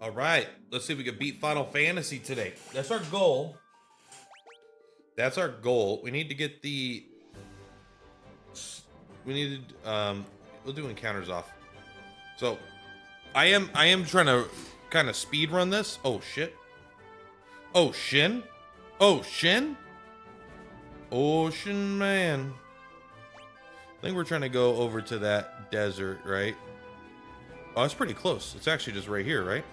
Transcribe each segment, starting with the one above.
All right, let's see if we can beat Final Fantasy today. That's our goal. That's our goal. We need to get the. We needed. We'll do encounters off. So, I am trying to kind of speed run this. Oh shit. Oh Shin. Oh Shin. Ocean Man. I think we're trying to go over to that desert, right? Oh, it's pretty close. It's actually just right here, right?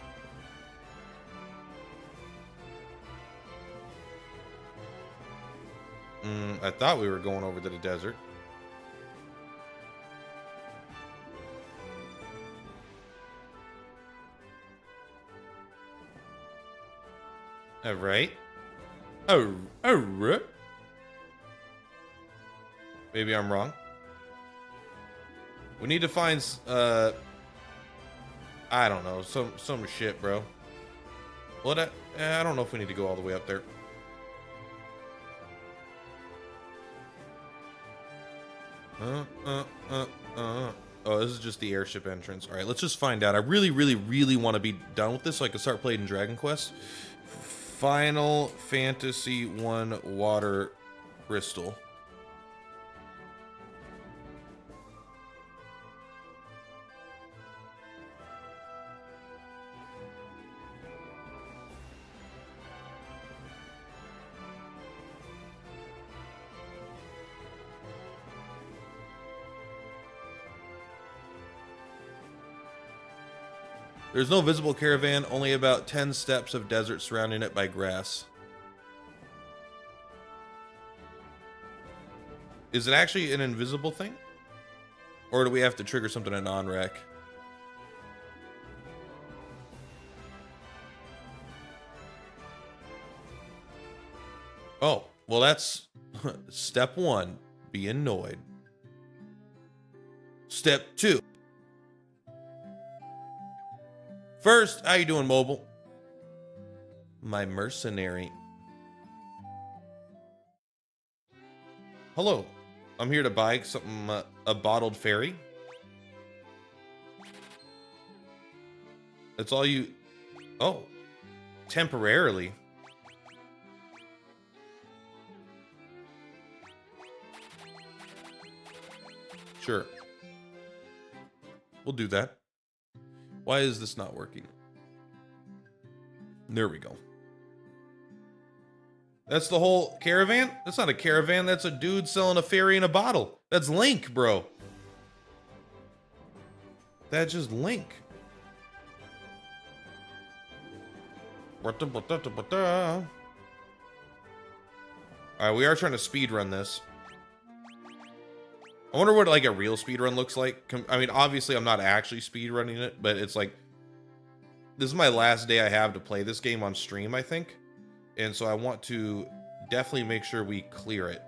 I thought we were going over to the desert. All right. Oh, right. Maybe I'm wrong. We need to find, I don't know, some shit, bro. What? I don't know if we need to go all the way up there. Oh, this is just the airship entrance. All right, let's just find out. I really, really, really want to be done with this so I can start playing Dragon Quest. Final Fantasy 1 Water Crystal. There's no visible caravan, only about 10 steps of desert surrounding it by grass. Is it actually an invisible thing? Or do we have to trigger something in on-rec? Oh, well that's step 1, be annoyed. Step 2. First, how you doing, mobile? My mercenary. Hello, I'm here to buy something, a bottled fairy. That's all you... Oh, temporarily. Sure. We'll do that. Why is this not working? There we go. That's the whole caravan? That's not a caravan. That's a dude selling a fairy in a bottle. That's Link, bro. That's just Link. Alright, we are trying to speedrun this. I wonder what like a real speedrun looks like. I mean, obviously I'm not actually speedrunning it, but it's like this is my last day I have to play this game on stream, I think. And so I want to definitely make sure we clear it.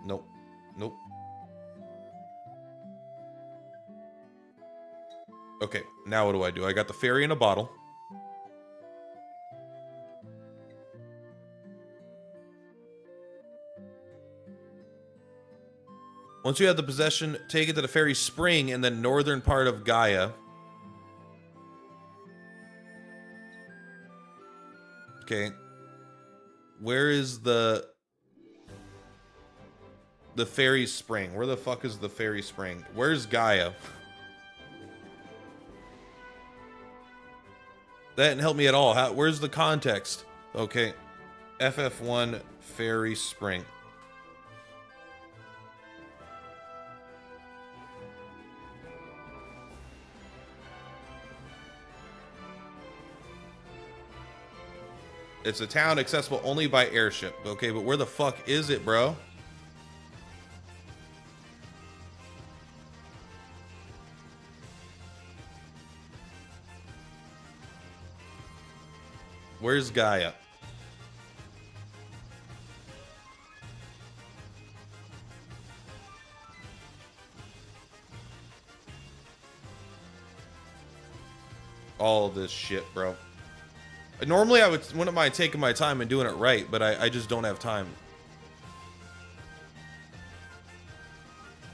Nope. Nope. Okay, now what do? I got the fairy in a bottle. Once you have the possession, take it to the fairy spring in the northern part of Gaia. Okay. Where is the fairy spring? Where the fuck is the fairy spring? Where's Gaia? That didn't help me at all. Where's the context? Okay. FF1 fairy spring. It's a town accessible only by airship. Okay, but where the fuck is it, bro? Where's Gaia? All this shit, bro. Normally I wouldn't mind taking my time and doing it right, but I just don't have time.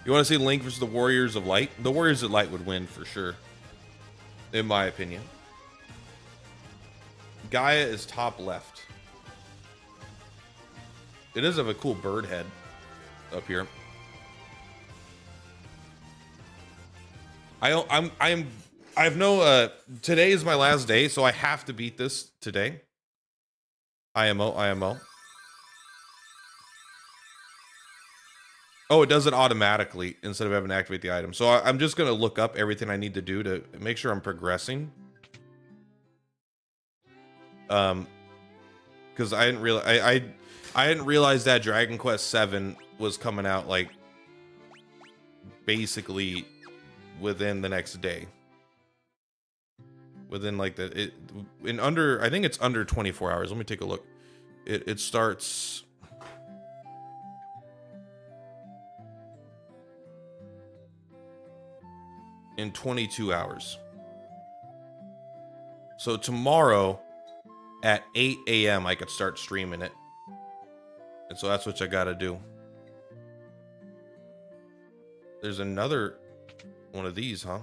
You want to see Link versus the Warriors of Light? The Warriors of Light would win for sure, in my opinion. Gaia is top left. It does have a cool bird head up here. I have no today is my last day, so I have to beat this today. IMO. Oh, it does it automatically instead of having to activate the item. So I'm just gonna look up everything I need to do to make sure I'm progressing. Because I didn't realize I didn't realize that Dragon Quest VII was coming out like basically within the next day. Within like I think it's under 24 hours. Let me take a look. It starts in 22 hours. So tomorrow at 8 a.m. I could start streaming it. And so that's what I gotta do. There's another one of these, huh?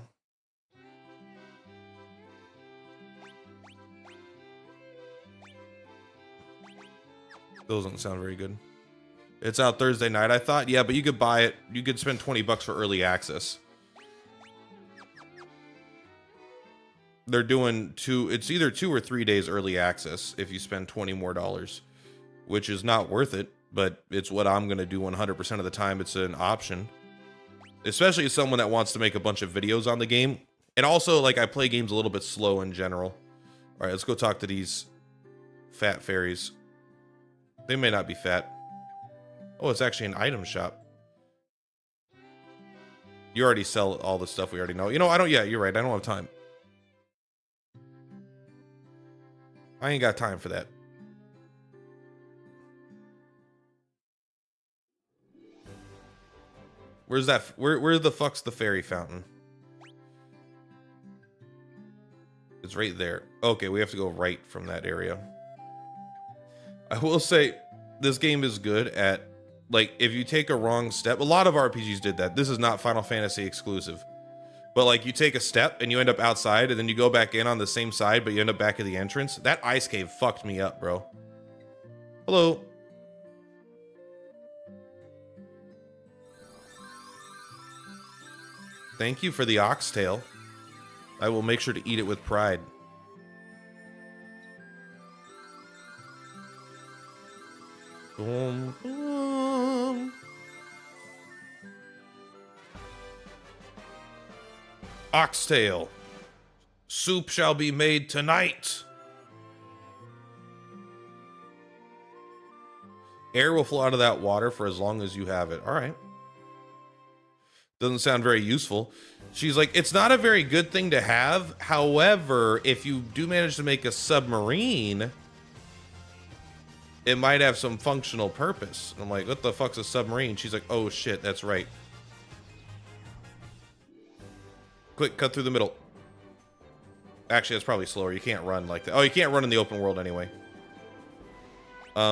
Those don't sound very good. It's out Thursday night, I thought. Yeah, but you could buy it. You could spend 20 bucks for early access. They're doing it's either 2 or 3 days early access if you spend $20 more, which is not worth it, but it's what I'm going to do 100% of the time. It's an option, especially as someone that wants to make a bunch of videos on the game. And also, like, I play games a little bit slow in general. All right, let's go talk to these fat fairies. They may not be fat. Oh, it's actually an item shop. You already sell all the stuff we already know. You know, yeah, you're right. I don't have time. I ain't got time for that. Where's that? Where the fuck's the fairy fountain? It's right there. Okay, we have to go right from that area. I will say this game is good at, like, if you take a wrong step. A lot of RPGs did that. This is not Final Fantasy exclusive. But, like, you take a step and you end up outside, and then you go back in on the same side, but you end up back at the entrance. That ice cave fucked me up, bro. Hello. Thank you for the oxtail. I will make sure to eat it with pride. Boom, boom. Oxtail. Soup shall be made tonight. Air will flow out of that water for as long as you have it. All right. Doesn't sound very useful. She's like, it's not a very good thing to have. However, if you do manage to make a submarine, it might have some functional purpose. I'm like, what the fuck's a submarine? She's like, oh shit, that's right. Quick, cut through the middle. Actually, that's probably slower. You can't run like that. Oh, you can't run in the open world anyway.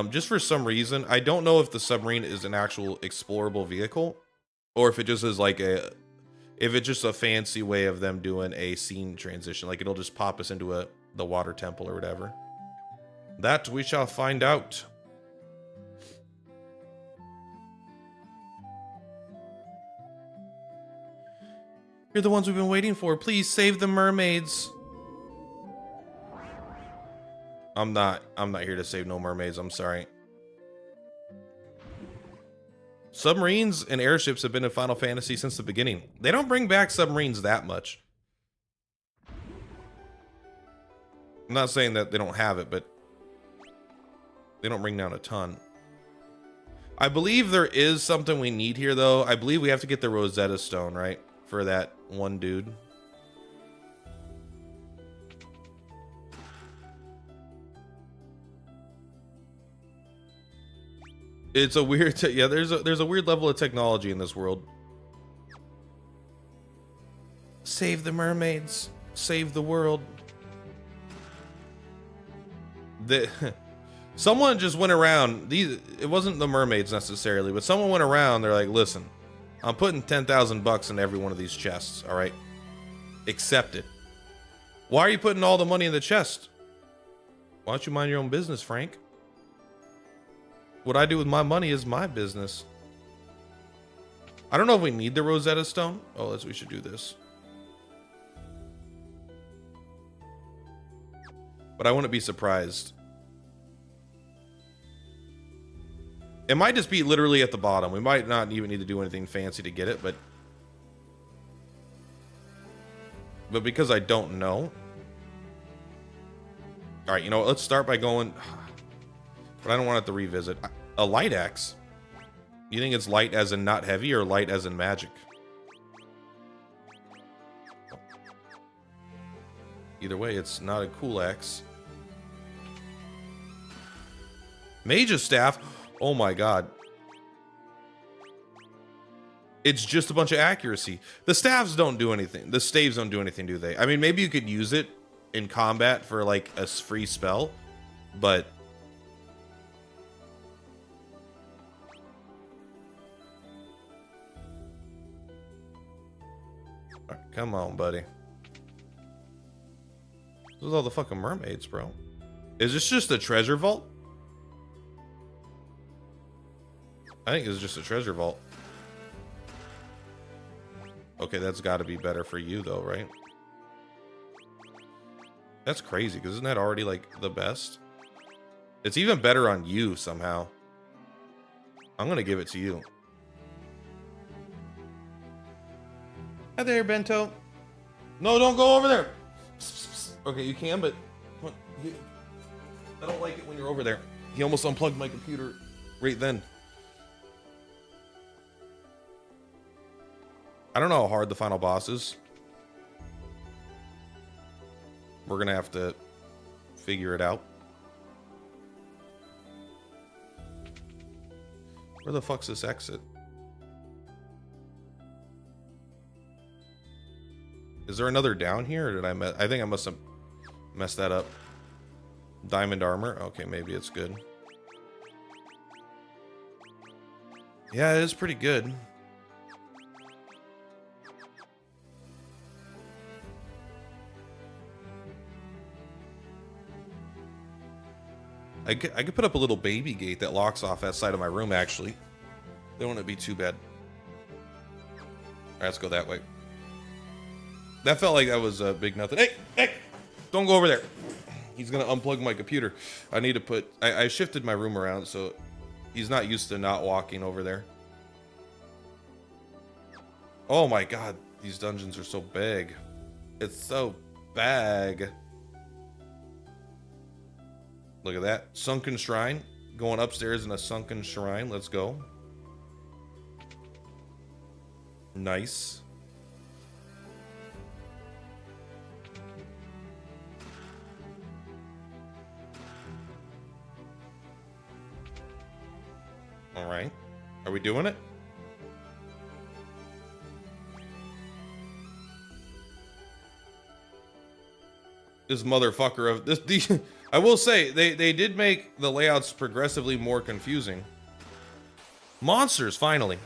Just for some reason, I don't know if the submarine is an actual explorable vehicle, or if it just is like if it's just a fancy way of them doing a scene transition. Like, it'll just pop us into the water temple or whatever. That we shall find out. You're the ones we've been waiting for. Please save the mermaids. I'm not here to save no mermaids. I'm sorry. Submarines and airships have been in Final Fantasy since the beginning. They don't bring back submarines that much. I'm not saying that they don't have it, but they don't bring down a ton. I believe there is something we need here, though. I believe we have to get the Rosetta Stone, right? For that one dude. It's a weird, yeah. There's a weird level of technology in this world. Save the mermaids. Save the world. Someone just went around. It wasn't the mermaids necessarily, but someone went around. They're like, listen, I'm putting 10,000 bucks in every one of these chests, all right? Accept it. Why are you putting all the money in the chest? Why don't you mind your own business, Frank? What I do with my money is my business. I don't know if we need the Rosetta Stone. Oh, we should do this. But I wouldn't be surprised. It might just be literally at the bottom. We might not even need to do anything fancy to get it, but because I don't know. All right, you know what? Let's start by going. But I don't want to have to revisit. A light axe. You think it's light as in not heavy or light as in magic? Either way, it's not a cool axe. Mage's staff. Oh my god. It's just a bunch of accuracy. The staves don't do anything. The staves don't do anything, do they? I mean, maybe you could use it in combat for like a free spell, but come on, buddy. Those are all the fucking mermaids, bro. Is this just a treasure vault? I think it's just a treasure vault. Okay, that's got to be better for you, though, right? That's crazy, because isn't that already, like, the best? It's even better on you, somehow. I'm going to give it to you. Hi there, Bento. No, don't go over there. Okay, you can, but I don't like it when you're over there. He almost unplugged my computer right then. I don't know how hard the final boss is. We're gonna have to figure it out. Where the fuck's this exit? Is there another down here, or did I think I must have messed that up. Diamond armor. Okay, maybe it's good. Yeah, it is pretty good. I could put up a little baby gate that locks off that side of my room, actually. That wouldn't be too bad. Alright, let's go that way. That felt like that was a big nothing. Hey! Hey! Don't go over there. He's gonna unplug my computer. I need to put... I shifted my room around, so he's not used to not walking over there. Oh my god, these dungeons are so big. It's so big. Look at that. Sunken shrine. Going upstairs in a sunken shrine. Let's go. Nice. All right. Are we doing it? This motherfucker of this... I will say, they did make the layouts progressively more confusing. Monsters, finally.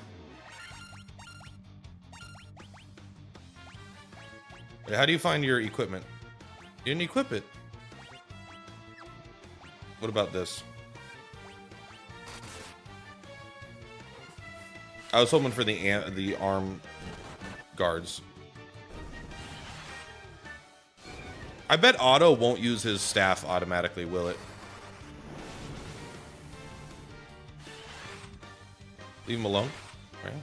How do you find your equipment? You didn't equip it. What about this? I was hoping for the arm guards. I bet Otto won't use his staff automatically, will it? Leave him alone. All right.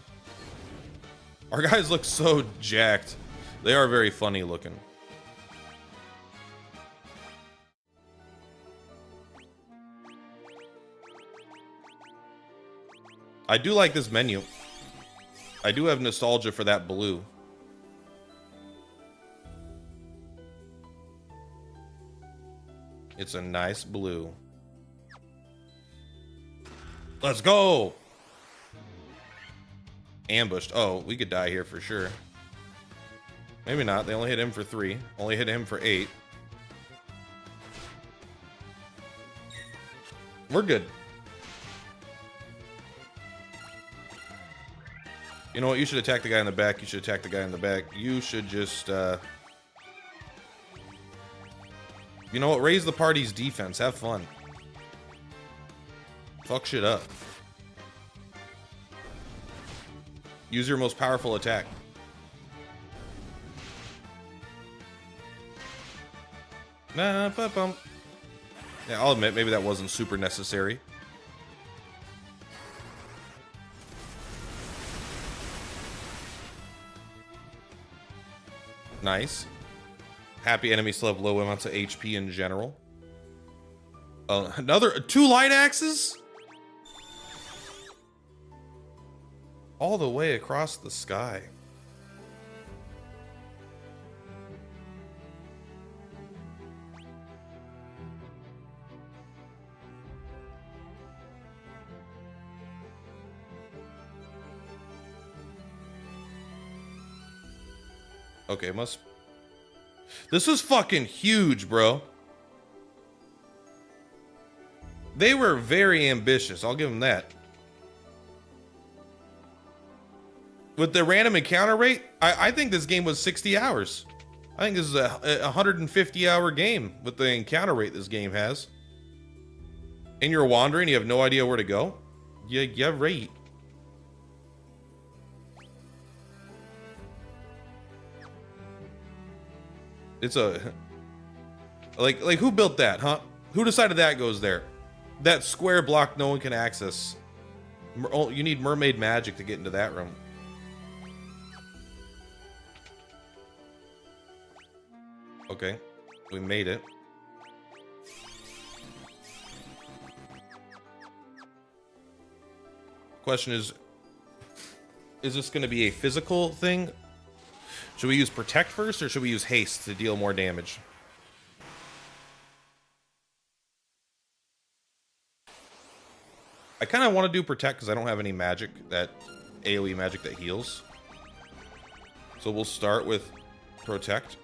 Our guys look so jacked. They are very funny looking. I do like this menu. I do have nostalgia for that blue. It's a nice blue. Let's go! Ambushed. Oh, we could die here for sure. Maybe not. They only hit him for 3. Only hit him for 8. We're good. You know what? You should attack the guy in the back. You should attack the guy in the back. You should just, you know what? Raise the party's defense. Have fun. Fuck shit up. Use your most powerful attack. Nah, bump. Yeah, I'll admit, maybe that wasn't super necessary. Nice. Happy enemies still have low amounts of HP in general. Another 2 light axes? All the way across the sky. Okay, must... This was fucking huge, bro. They were very ambitious. I'll give them that. With the random encounter rate, I think this game was 60 hours. I think this is a 150-hour game with the encounter rate this game has. And you're wandering, you have no idea where to go? Yeah, right. It's a... Like who built that, huh? Who decided that goes there? That square block no one can access. You need mermaid magic to get into that room. Okay, we made it. Question is this going to be a physical thing? Should we use protect first, or should we use haste to deal more damage? I kind of want to do protect because I don't have any magic, that AoE magic that heals. So we'll start with protect.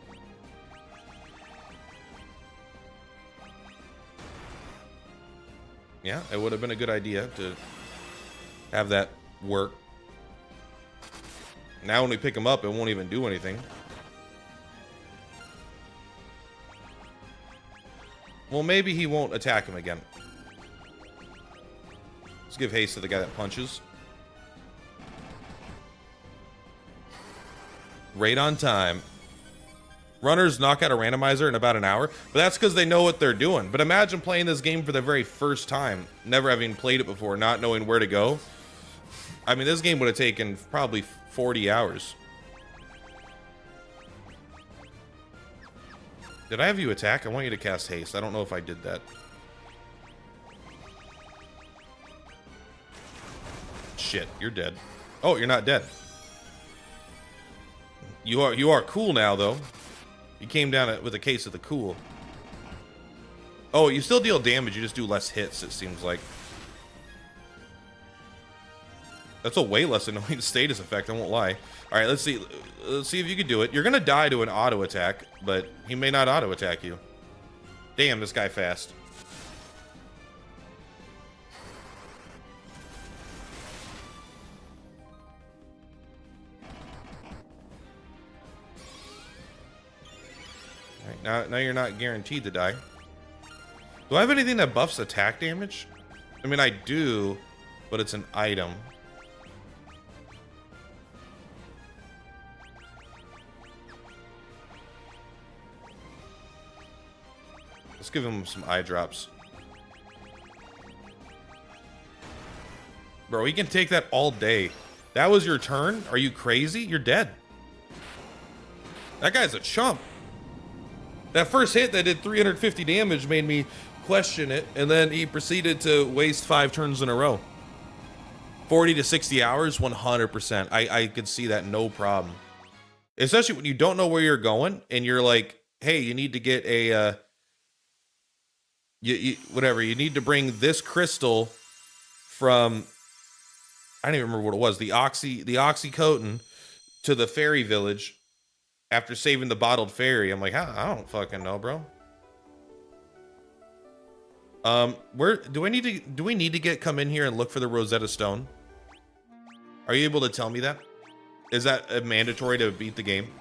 Yeah, it would have been a good idea to have that work. Now when we pick him up, it won't even do anything. Well, maybe he won't attack him again. Let's give haste to the guy that punches. Right on time. Runners knock out a randomizer in about an hour, but that's because they know what they're doing. But imagine playing this game for the very first time, never having played it before, not knowing where to go. I mean, this game would have taken probably 40 hours. Did I have you attack? I want you to cast haste. I don't know if I did that. Shit, you're dead. Oh, you're not dead. You are cool now, though. You came down with a case of the cool. Oh, you still deal damage. You just do less hits, it seems like. That's a way less annoying status effect, I won't lie. All right, let's see. Let's see if you can do it. You're going to die to an auto attack, but he may not auto attack you. Damn, this guy fast. Now you're not guaranteed to die. Do I have anything that buffs attack damage? I mean, I do, but it's an item. Let's give him some eye drops. Bro, he can take that all day. That was your turn? Are you crazy? You're dead. That guy's a chump. That first hit that did 350 damage made me question it, and then he proceeded to waste 5 turns in a row. 40 to 60 hours, 100%. I could see that no problem. Especially when you don't know where you're going, and you're like, hey, you need to get a, whatever, you need to bring this crystal from, I don't even remember what it was, the Oxycontin to the fairy village. After saving the bottled fairy, I'm like, I don't fucking know, bro. Where do we need to come in here and look for the Rosetta Stone? Are you able to tell me that? Is that mandatory to beat the game?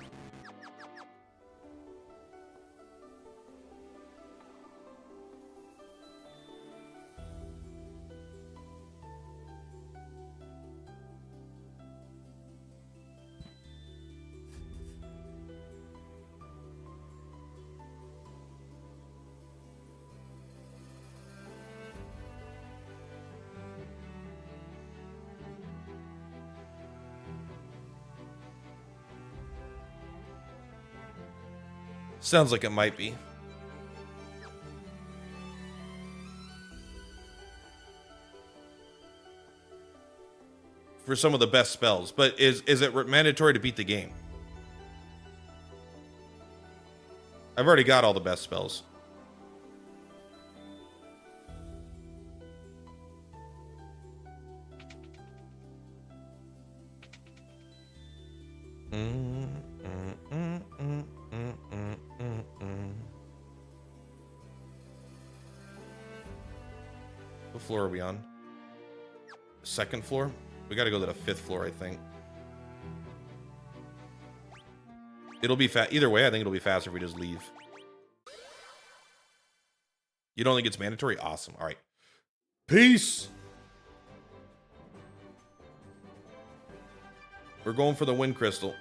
Sounds like it might be. For some of the best spells, but is it mandatory to beat the game? I've already got all the best spells. What floor are we on? Second floor? We gotta go to the 5th floor, I think. It'll be either way, I think it'll be faster if we just leave. You don't think it's mandatory? Awesome. All right. Peace! We're going for the wind crystal.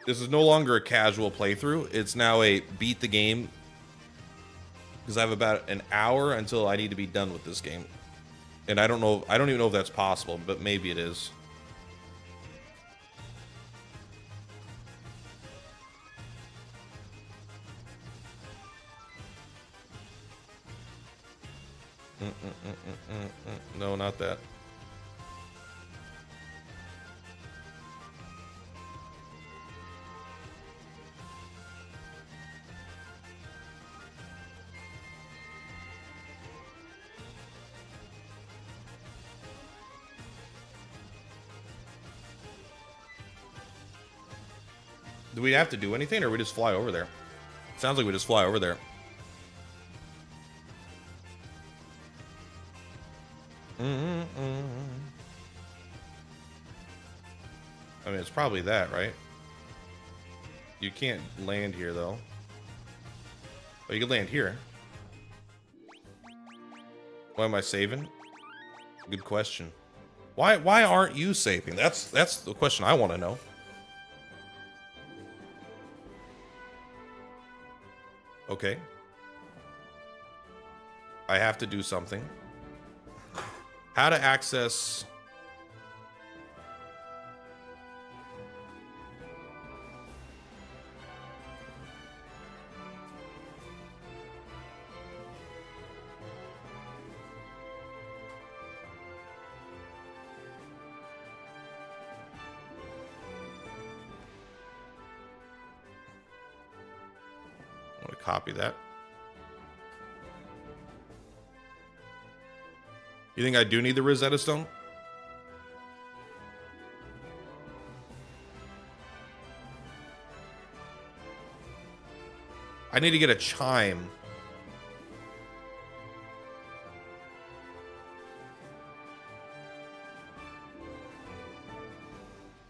This is no longer a casual playthrough. It's now a beat the game. Because I have about an hour until I need to be done with this game. And I don't know, I don't even know if that's possible, but maybe it is. No, not that. Do we have to do anything, or we just fly over there? Sounds like we just fly over there. I mean, it's probably that, right? You can't land here, though. Oh, you can land here. Why am I saving? Good question. Why aren't you saving? That's the question I want to know. Okay. I have to do something. How to access... I'm going to copy that. You think I do need the Rosetta Stone? I need to get a chime.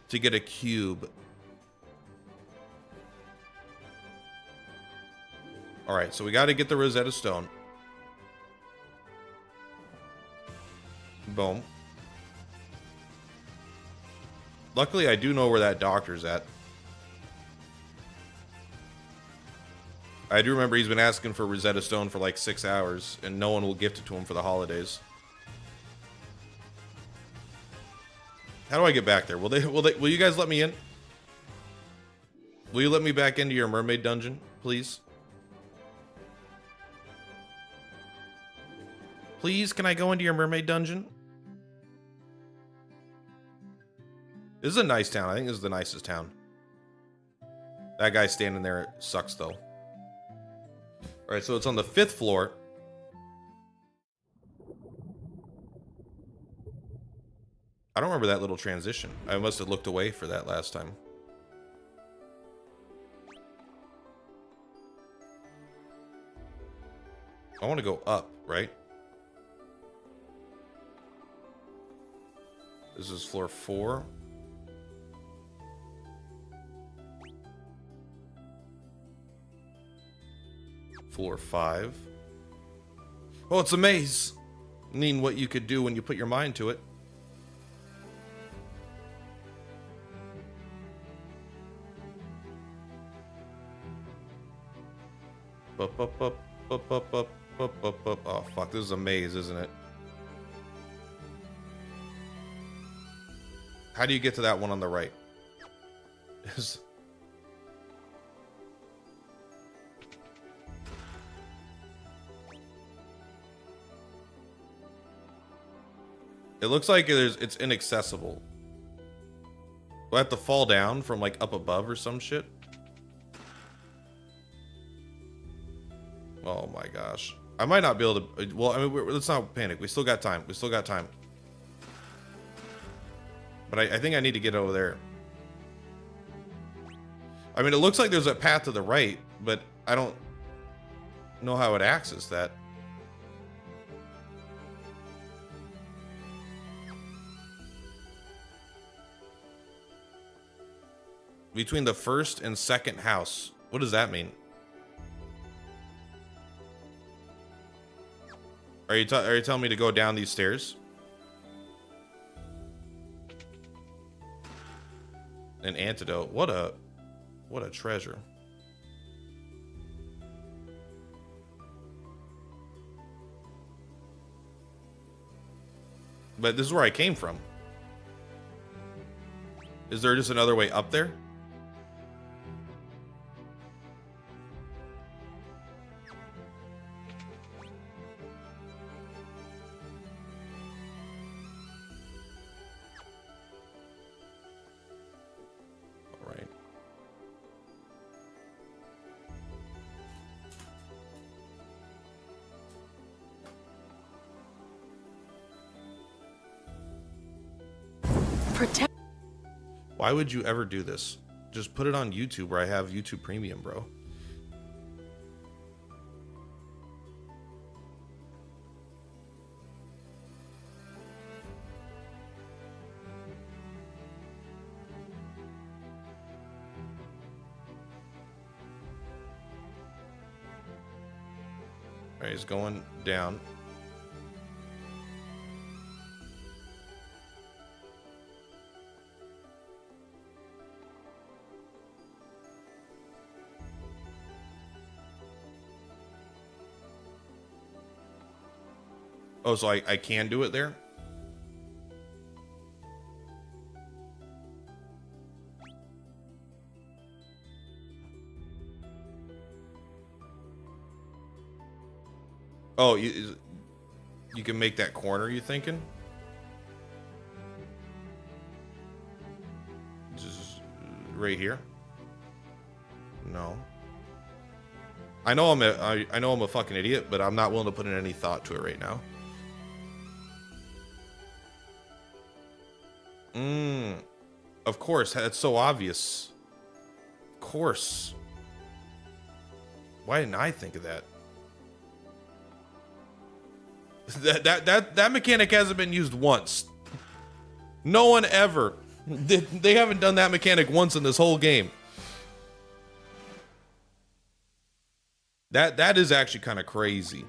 To get a cube. Alright, so we got to get the Rosetta Stone. Boom. Luckily, I do know where that doctor's at. I do remember he's been asking for Rosetta Stone for like 6 hours, and no one will gift it to him for the holidays. How do I get back there? Will you guys let me in? Will you let me back into your mermaid dungeon, please? Please, can I go into your mermaid dungeon? This is a nice town. I think this is the nicest town. That guy standing there sucks, though. Alright, so it's on the 5th floor. I don't remember that little transition. I must have looked away for that last time. I want to go up, right? This is floor 4. Floor 5. Oh, it's a maze. Mean what you could do when you put your mind to it. Oh, fuck. This is a maze, isn't it? How do you get to that one on the right? It looks like it's inaccessible. Do I have to fall down from like up above or some shit? Oh my gosh. I might not be able to. Well, I mean, let's not panic. We still got time. We still got time. But I think I need to get over there. I mean, it looks like there's a path to the right, but I don't know how it access that. Between the first and second house. What does that mean? Are you telling me to go down these stairs? An antidote. What a treasure. But this is where I came from. Is there just another way up there? Why would you ever do this? Just put it on YouTube where I have YouTube Premium, bro. All right, he's going down. Oh, so I can do it there? Oh, you can make that corner, you thinking? Just right here? No. I know I'm a fucking idiot, but I'm not willing to put in any thought to it right now. Of course, that's so obvious. Of course. Why didn't I think of that? That mechanic hasn't been used once. No one ever. They haven't done that mechanic once in this whole game. That is actually kind of crazy.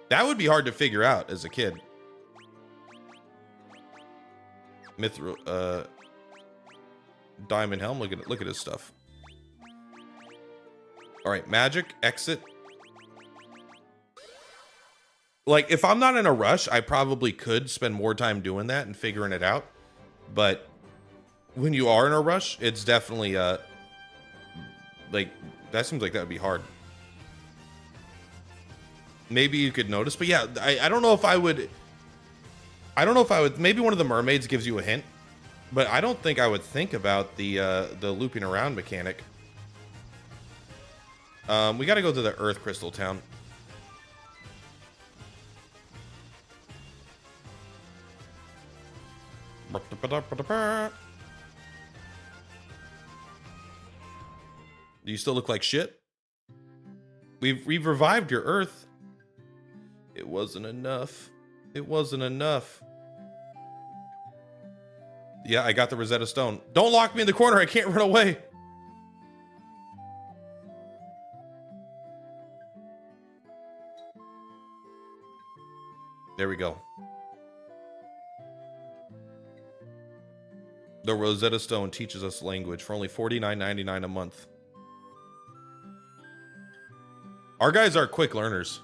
That would be hard to figure out as a kid. Mithril, Diamond Helm. Look at his stuff. All right, magic exit. Like, if I'm not in a rush, I probably could spend more time doing that and figuring it out. But when you are in a rush, it's definitely like, that seems like that would be hard. Maybe you could notice, but yeah, I don't know if I would. I don't know if I would. Maybe one of the mermaids gives you a hint, but I don't think I would think about the looping around mechanic. We got to go to the Earth Crystal Town. Do you still look like shit? We've revived your Earth. It wasn't enough. It wasn't enough. Yeah, I got the Rosetta Stone. Don't lock me in the corner. I can't run away. There we go. The Rosetta Stone teaches us language for only $49.99 a month. Our guys are quick learners.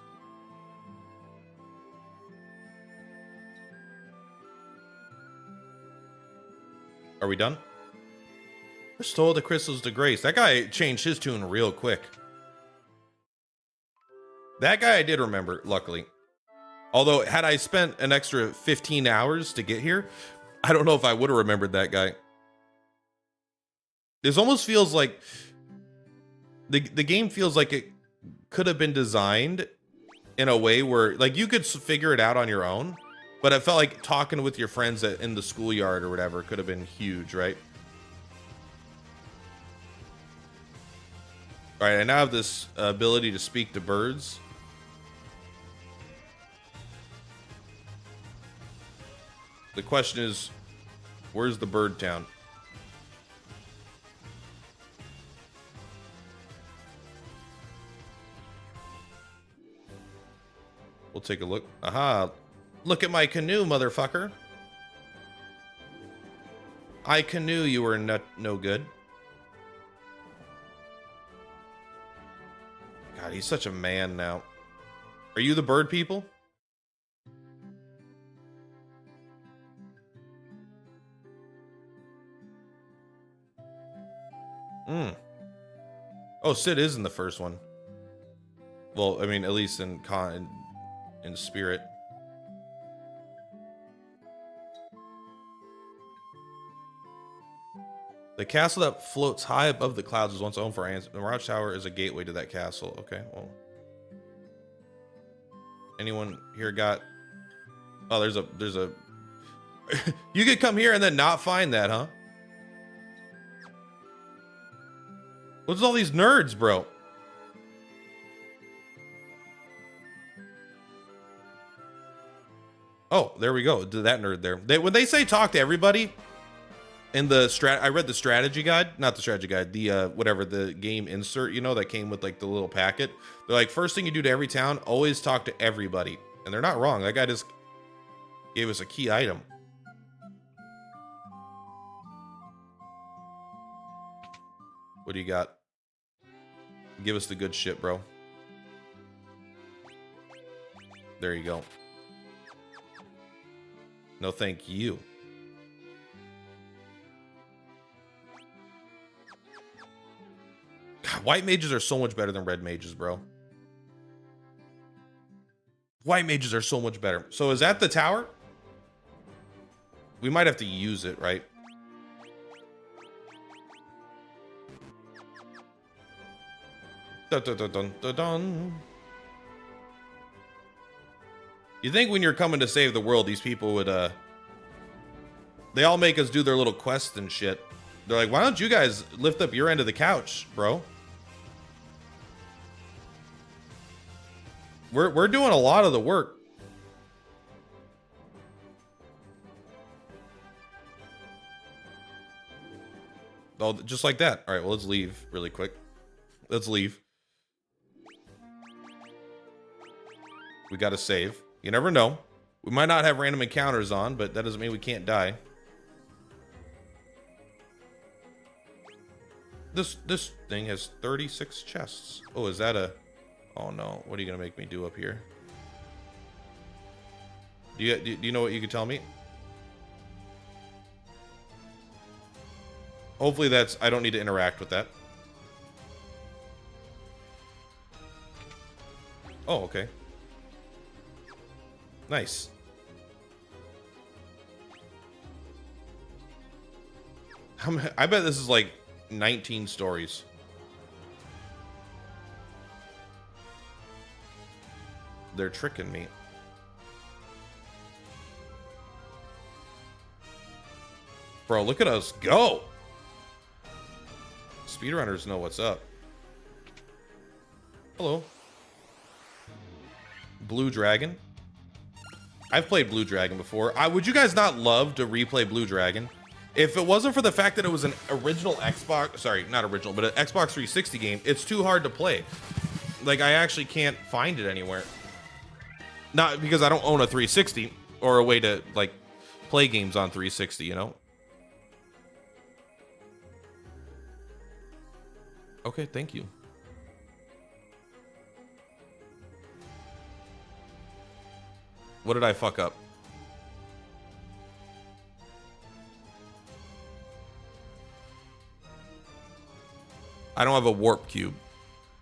Are we done? Restore the crystals to Grace. That guy changed his tune real quick. That guy I did remember, luckily. Although, had I spent an extra 15 hours to get here, I don't know if I would have remembered that guy. This almost feels like... The game feels like it could have been designed in a way where, like, you could figure it out on your own, but it felt like talking with your friends in the schoolyard or whatever could have been huge, right? All right, I now have this ability to speak to birds. The question is, where's the bird town? We'll take a look. Aha. Look at my canoe, motherfucker. I knew you were no good. God, he's such a man now. Are you the bird people? Oh, Sid is in the first one. Well, I mean, at least in spirit. The castle that floats high above the clouds was once home for ants. The Mirage Tower is a gateway to that castle. Okay, well. Anyone here got... Oh, there's a... You could come here and then not find that, huh? What's all these nerds, bro? Oh, there we go. That nerd there. When they say talk to everybody... In the I read the strategy guide, not the strategy guide, the whatever, the game insert, you know, that came with like the little packet. They're like, first thing you do to every town, always talk to everybody. And they're not wrong. That guy just gave us a key item. What do you got? Give us the good shit, bro. There you go. No, thank you. God, white mages are so much better than red mages, bro. White mages are so much better. So is that the tower? We might have to use it, right? Dun, dun, dun, dun, dun, dun. You think when you're coming to save the world, these people would, they all make us do their little quests and shit. They're like, why don't you guys lift up your end of the couch, bro? We're doing a lot of the work. Oh, just like that. All right, well, let's leave really quick. Let's leave. We got to save. You never know. We might not have random encounters on, but that doesn't mean we can't die. This thing has 36 chests. Oh, is that a... Oh, no. What are you going to make me do up here? Do you know what you could tell me? Hopefully that's... I don't need to interact with that. Oh, okay. Nice. I bet this is like 19 stories. They're tricking me. Bro, look at us go. Speedrunners know what's up. Hello. Blue Dragon. I've played Blue Dragon before. Would you guys not love to replay Blue Dragon? If it wasn't for the fact that it was an original Xbox, sorry, not original, but an Xbox 360 game, it's too hard to play. Like, I actually can't find it anywhere. Not because I don't own a 360 or a way to, like, play games on 360, you know? Okay, thank you. What did I fuck up? I don't have a warp cube.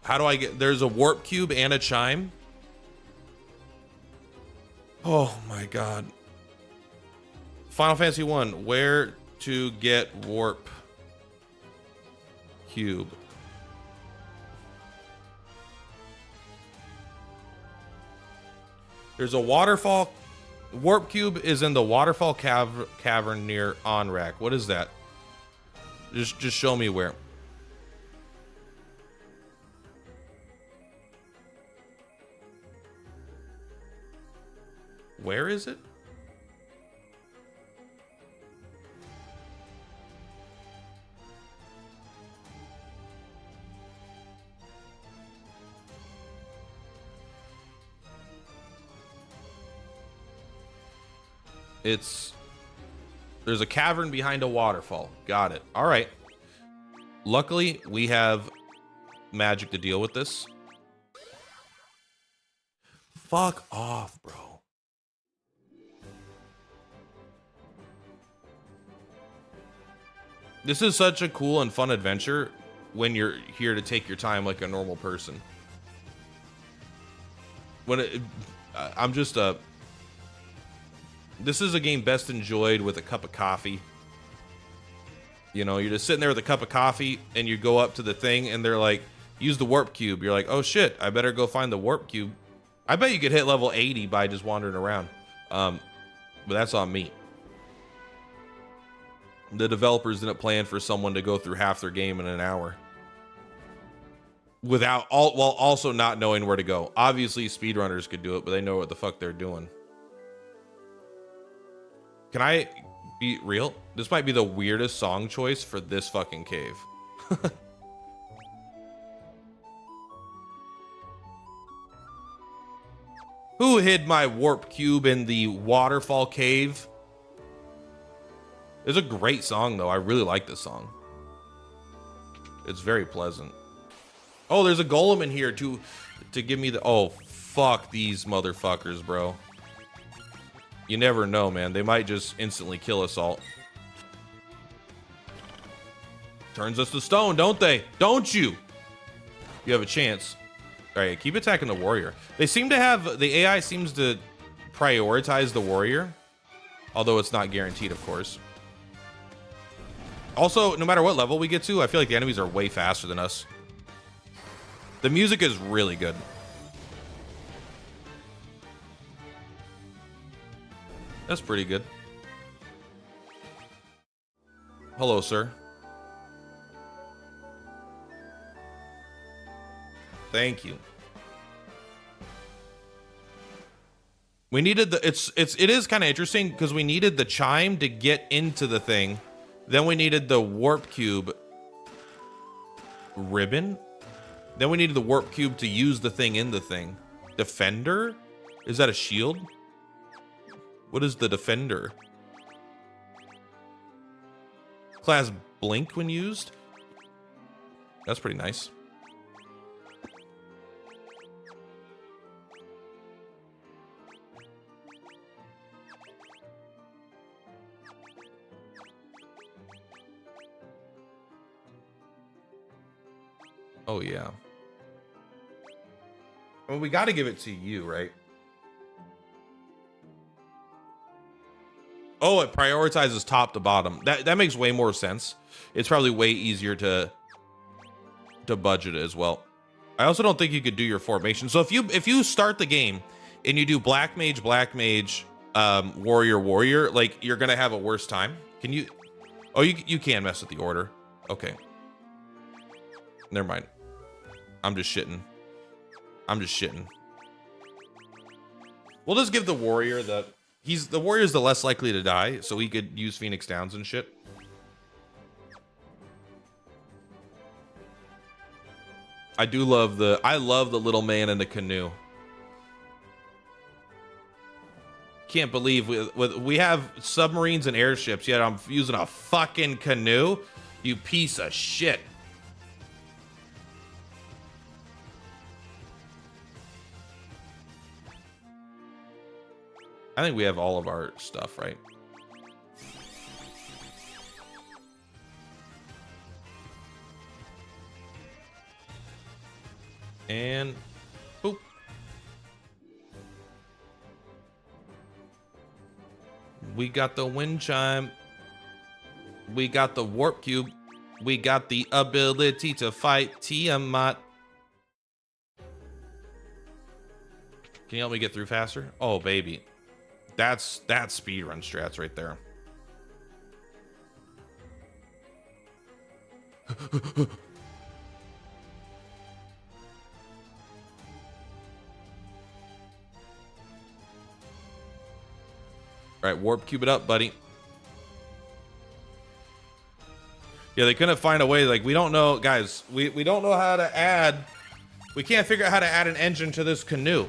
How do I get... There's a warp cube and a chime? Oh my god. Final Fantasy 1. Where to get warp cube? There's a waterfall. Warp cube is in the waterfall cavern near Onrak. What is that? Just show me where. Where is it? There's a cavern behind a waterfall. Got it. All right. Luckily, we have magic to deal with this. Fuck off, bro. This is such a cool and fun adventure when you're here to take your time like a normal person. I'm just a... This is a game best enjoyed with a cup of coffee. You know, you're just sitting there with a cup of coffee and you go up to the thing and they're like, use the warp cube. You're like, oh shit, I better go find the warp cube. I bet you could hit level 80 by just wandering around. But that's on me. The developers didn't plan for someone to go through half their game in an hour. While also not knowing where to go. Obviously, speedrunners could do it, but they know what the fuck they're doing. Can I be real? This might be the weirdest song choice for this fucking cave. Who hid my warp cube in the waterfall cave? It's a great song, though. I really like this song. It's very pleasant. Oh, there's a golem in here to give me the... Oh, fuck these motherfuckers, bro. You never know, man. They might just instantly kill us all. Turns us to stone, don't they? Don't you? You have a chance. All right, keep attacking the warrior. They seem to have... The AI seems to prioritize the warrior. Although it's not guaranteed, of course. Also, no matter what level we get to, I feel like the enemies are way faster than us. The music is really good. That's pretty good. Hello, sir. Thank you. We needed the... It is kind of interesting because we needed the chime to get into the thing. Then we needed the warp cube ribbon. Then we needed the warp cube to use the thing in the thing. Defender? Is that a shield? What is the defender? Class blink when used? That's pretty nice. Oh, yeah. Well, we got to give it to you, right? Oh, it prioritizes top to bottom. That makes way more sense. It's probably way easier to budget as well. I also don't think you could do your formation. So if you start the game and you do black mage, warrior, warrior, like you're gonna have a worse time. Can you? Oh, you can mess with the order. Okay. Never mind. I'm just shitting. We'll just give the warrior the warrior's the less likely to die, so he could use Phoenix Downs and shit. I love the little man in the canoe. Can't believe we have submarines and airships, yet I'm using a fucking canoe. You piece of shit. I think we have all of our stuff, right? And boop. We got the wind chime. We got the warp cube. We got the ability to fight Tiamat. Can you help me get through faster? Oh, baby. That's speedrun strats right there. All right, warp cube it up, buddy. Yeah, they couldn't find a way. Like, we don't know, guys. We don't know how to add. We can't figure out how to add an engine to this canoe.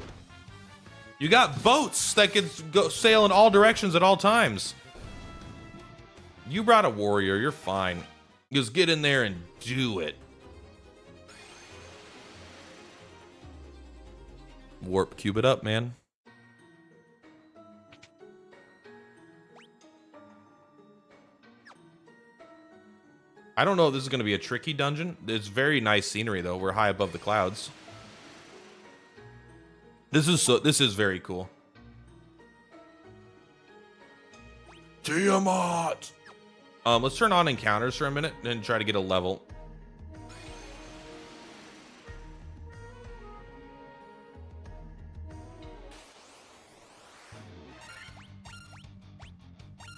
You got boats that can go sail in all directions at all times. You brought a warrior. You're fine. Just get in there and do it. Warp cube it up, man. I don't know if this is going to be a tricky dungeon. It's very nice scenery, though. We're high above the clouds. This is very cool. Tiamat! Let's turn on encounters for a minute and try to get a level.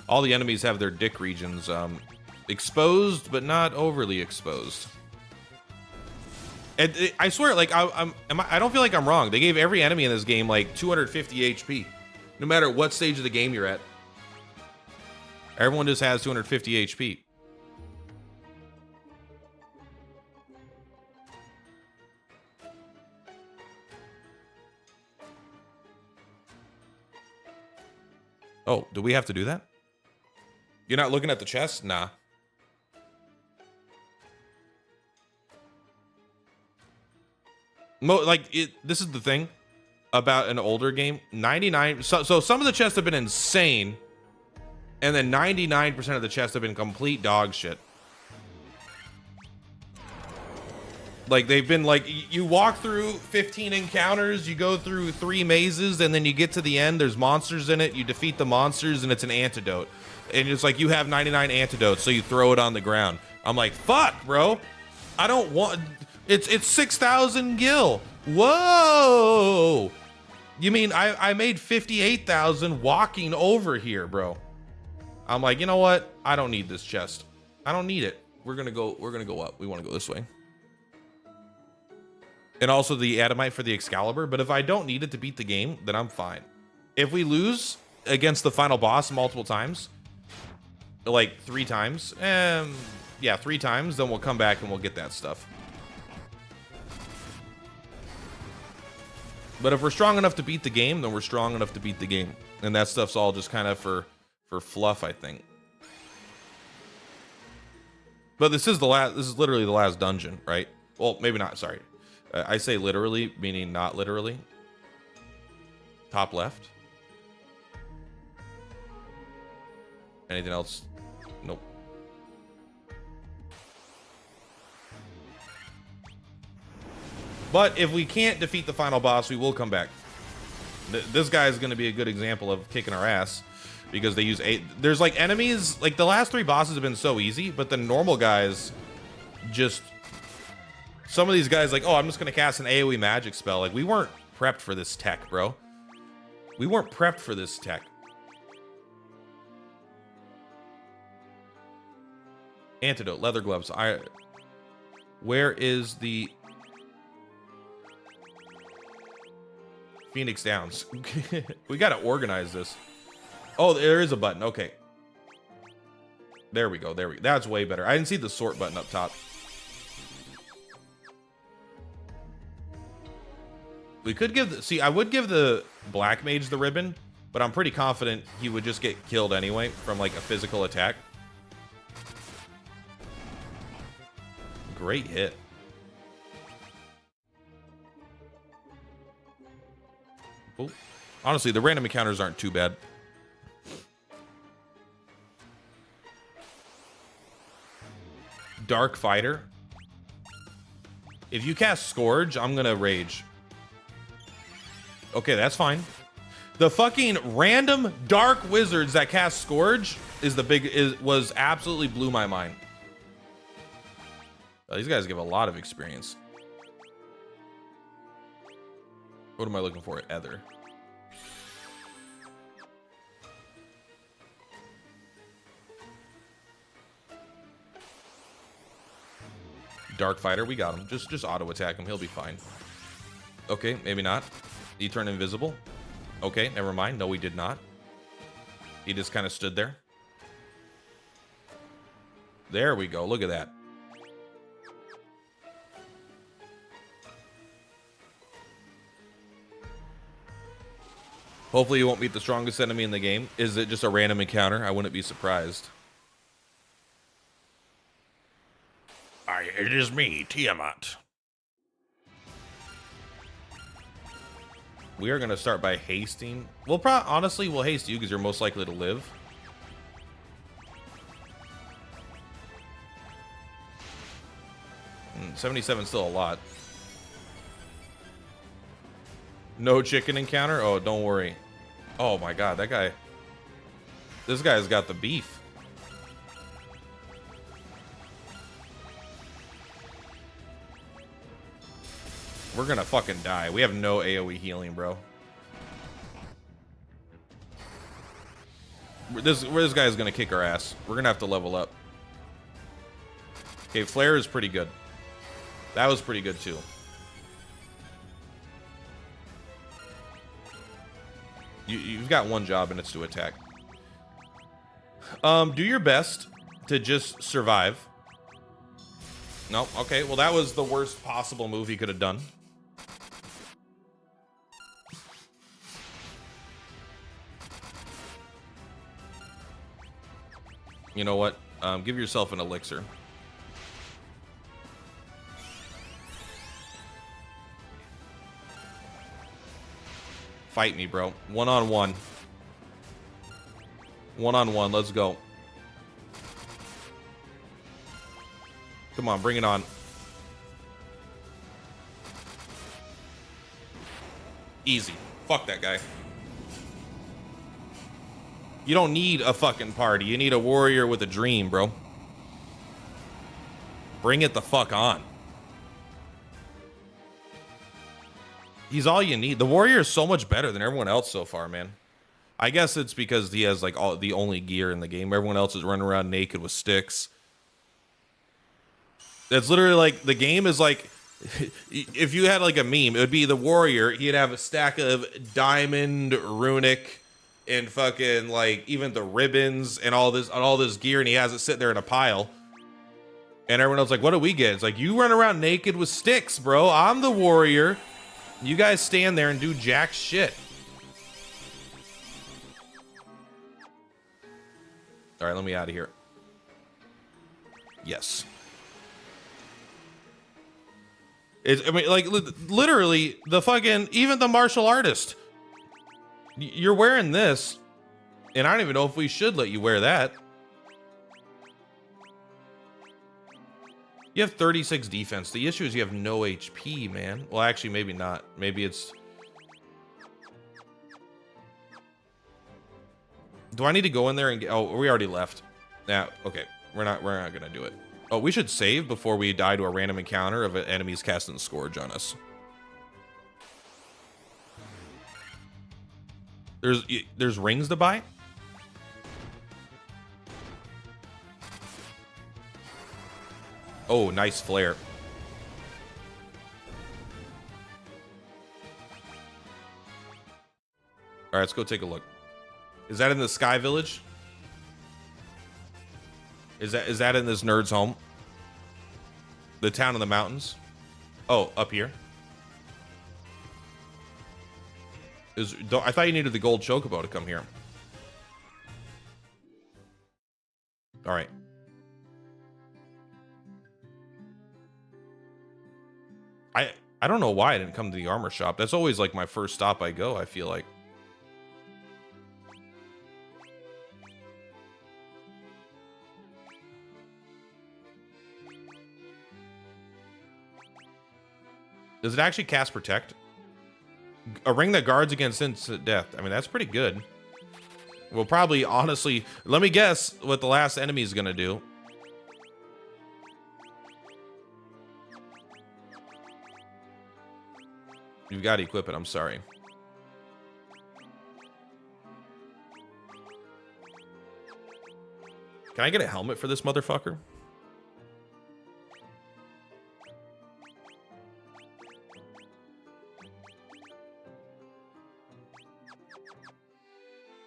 All the enemies have their dick regions exposed, but not overly exposed. I swear, like, I don't feel like I'm wrong. They gave every enemy in this game like 250 HP, no matter what stage of the game you're at. Everyone just has 250 HP. Oh, do we have to do that? You're not looking at the chest? Nah. This is the thing about an older game. 99. So some of the chests have been insane, and then 99% of the chests have been complete dog shit. Like, they've been like, you walk through 15 encounters, you go through 3 mazes, and then you get to the end, there's monsters in it, you defeat the monsters, and it's an antidote. And it's like, you have 99 antidotes, so you throw it on the ground. I'm like, fuck, bro. I don't want... It's 6,000 gil. Whoa! You mean I made 58,000 walking over here, bro? I'm like, you know what? I don't need this chest. I don't need it. We're gonna go up. We want to go this way. And also the Adamite for the Excalibur. But if I don't need it to beat the game, then I'm fine. If we lose against the final boss multiple times, like 3 times, yeah, 3 times, then we'll come back and we'll get that stuff. But if we're strong enough to beat the game, then we're strong enough to beat the game. And that stuff's all just kind of for fluff, I think. But this is literally the last dungeon, right? Well, maybe not, sorry. I say literally, meaning not literally. Top left. Anything else? Nope. But if we can't defeat the final boss, we will come back. This guy is going to be a good example of kicking our ass, because they use there's like enemies, like the last 3 bosses have been so easy, but the normal guys just, some of these guys like, oh, I'm just going to cast an AoE magic spell. Like, we weren't prepped for this tech, bro. We weren't prepped for this tech. Antidote, leather gloves. Where is the Phoenix Downs? We got to organize this. Oh, there is a button. Okay. There we go. There we go. That's way better. I didn't see the sort button up top. We could give see, I would give the black mage the ribbon, but I'm pretty confident he would just get killed anyway from like a physical attack. Great hit. Oh, honestly, the random encounters aren't too bad. Dark Fighter. If you cast Scourge, I'm gonna rage. Okay, that's fine. The fucking random dark wizards that cast Scourge was absolutely blew my mind. These guys give a lot of experience. What am I looking for? Ether. Dark Fighter, we got him. Just auto attack him. He'll be fine. Okay, maybe not. He turned invisible. Okay, never mind. No, he did not. He just kind of stood there. There we go. Look at that. Hopefully you won't meet the strongest enemy in the game. Is it just a random encounter? I wouldn't be surprised. It is me, Tiamat. We are going to start by hasting. Honestly, we'll haste you because you're most likely to live. Hmm, 77 is still a lot. No chicken encounter? Oh, don't worry. Oh my god, that guy. This guy's got the beef. We're gonna fucking die. We have no AoE healing, bro. This guy's gonna kick our ass. We're gonna have to level up. Okay, Flare is pretty good. That was pretty good too. You've got one job and it's to attack. Do your best to just survive. No, okay, well that was the worst possible move he could have done. You know what? Give yourself an elixir. Fight me, bro. One-on-one. One-on-one. Let's go. Come on, bring it on. Easy. Fuck that guy. You don't need a fucking party. You need a warrior with a dream, bro. Bring it the fuck on. He's all you need. The warrior is so much better than everyone else so far, man. I guess it's because he has like the only gear in the game. Everyone else is running around naked with sticks. That's literally like the game is like if you had like a meme, it would be the warrior. He'd have a stack of diamond, runic, and fucking like even the ribbons and all this gear, and he has it sitting there in a pile. And everyone else like, what do we get? It's like, you run around naked with sticks, bro. I'm the warrior. You guys stand there and do jack shit. All right, let me out of here. Yes. I mean, like, literally, the fucking, even the martial artist. You're wearing this, and I don't even know if we should let you wear that. You have 36 defense. The issue is you have no HP, man. Well, actually, maybe not. Maybe it's... Do I need to go in there and get... Oh, we already left. Yeah, okay. We're not gonna do it. Oh, we should save before we die to a random encounter of enemies casting Scourge on us. There's rings to buy? Oh, nice flare. All right, let's go take a look. Is that in the Sky Village? Is that in this nerd's home? The town in the mountains? Oh, up here. I thought you needed the gold chocobo to come here. All right. I don't know why I didn't come to the armor shop. That's always like my first stop I go, I feel like. Does it actually cast Protect? A ring that guards against instant death. I mean, that's pretty good. We'll probably, honestly, let me guess what the last enemy is going to do. You've got to equip it, I'm sorry. Can I get a helmet for this motherfucker?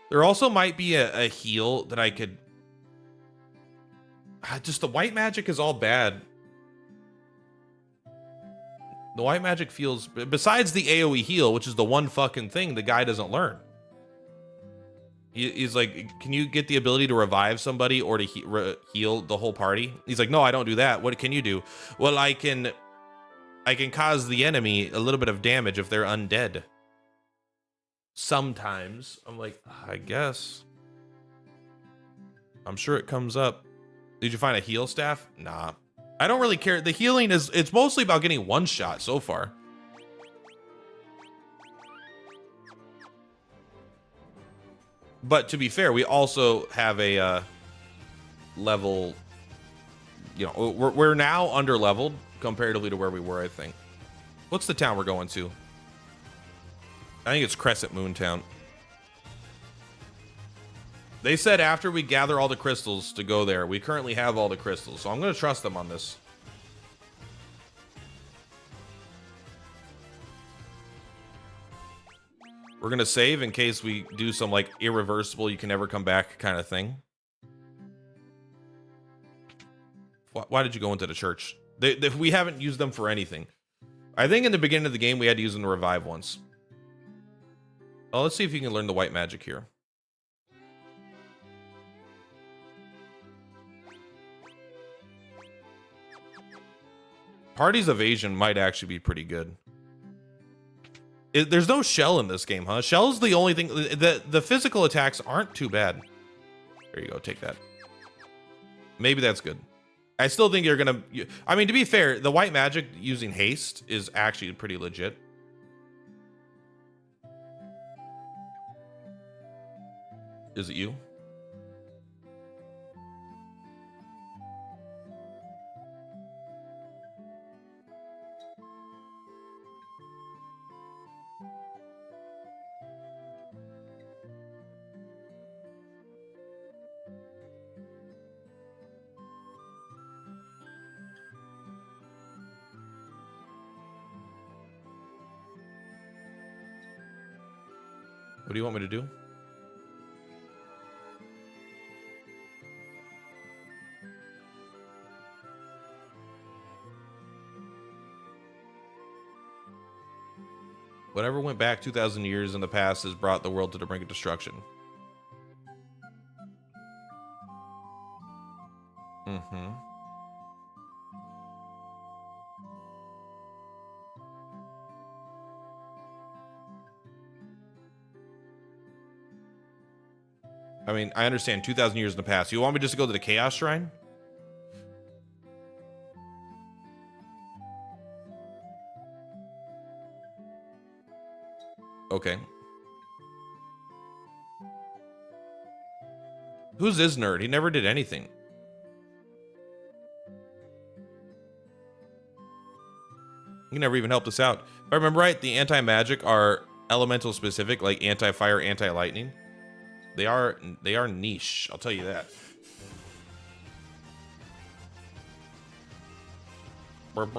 There also might be a heal that I could... Just the white magic is all bad. The white magic feels... Besides the AoE heal, which is the one fucking thing the guy doesn't learn. He's like, can you get the ability to revive somebody or to heal the whole party? He's like, no, I don't do that. What can you do? Well, I can cause the enemy a little bit of damage if they're undead. Sometimes. I'm like, I guess. I'm sure it comes up. Did you find a heal staff? Nah. I don't really care. The healing it's mostly about getting one shot so far. But to be fair, we also have a level, you know, we're now under leveled comparatively to where we were, I think. What's the town we're going to? I think it's Crescent Moon Town. They said after we gather all the crystals to go there. We currently have all the crystals, so I'm going to trust them on this. We're going to save in case we do some, like, irreversible, you can never come back kind of thing. Why did you go into the church? We haven't used them for anything. I think in the beginning of the game, we had to use them to revive once. Oh, let's see if you can learn the white magic here. Party's evasion might actually be pretty good. There's no shell in this game, huh? Shell's the only thing. The physical attacks aren't too bad. There you go. Take that. Maybe that's good. I still think you're gonna... I mean, to be fair, the white magic using haste is actually pretty legit. Is it you? What do you want me to do? Whatever went back 2,000 years in the past has brought the world to the brink of destruction. Mm-hmm. I mean, I understand 2,000 years in the past. You want me just to go to the Chaos Shrine? Okay. Who's this nerd? He never did anything. He never even helped us out. If I remember right, the anti-magic are elemental specific, like anti-fire, anti-lightning. They are niche, I'll tell you that. What?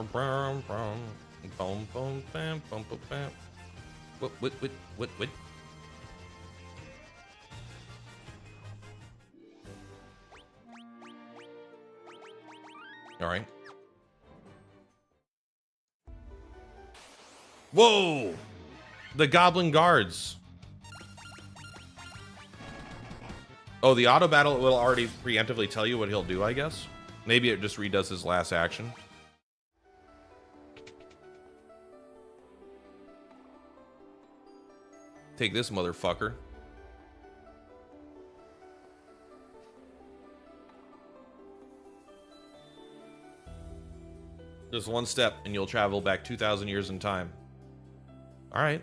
All right. Whoa! The Goblin Guards. Oh, the auto battle will already preemptively tell you what he'll do, I guess. Maybe it just redoes his last action. Take this motherfucker. Just one step and you'll travel back 2,000 years in time. All right.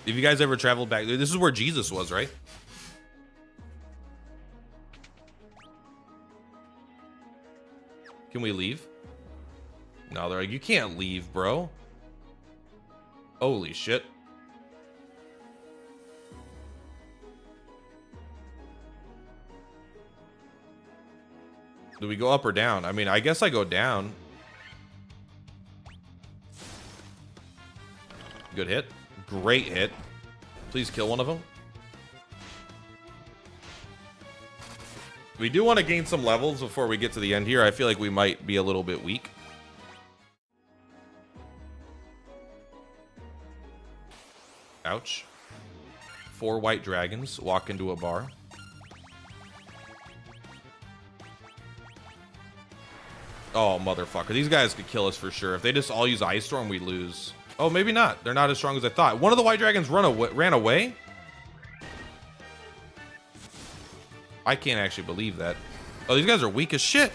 If you guys ever traveled back, this is where Jesus was, right? Can we leave? No, they're like, you can't leave, bro. Holy shit. Do we go up or down? I mean, I guess I go down. Good hit. Great hit. Please kill one of them. We do want to gain some levels before we get to the end here. I feel like we might be a little bit weak. Ouch. 4 white dragons walk into a bar. Oh, motherfucker. These guys could kill us for sure. If they just all use Ice Storm, we lose. Oh, maybe not. They're not as strong as I thought. One of the white dragons ran away? I can't actually believe that. Oh, these guys are weak as shit.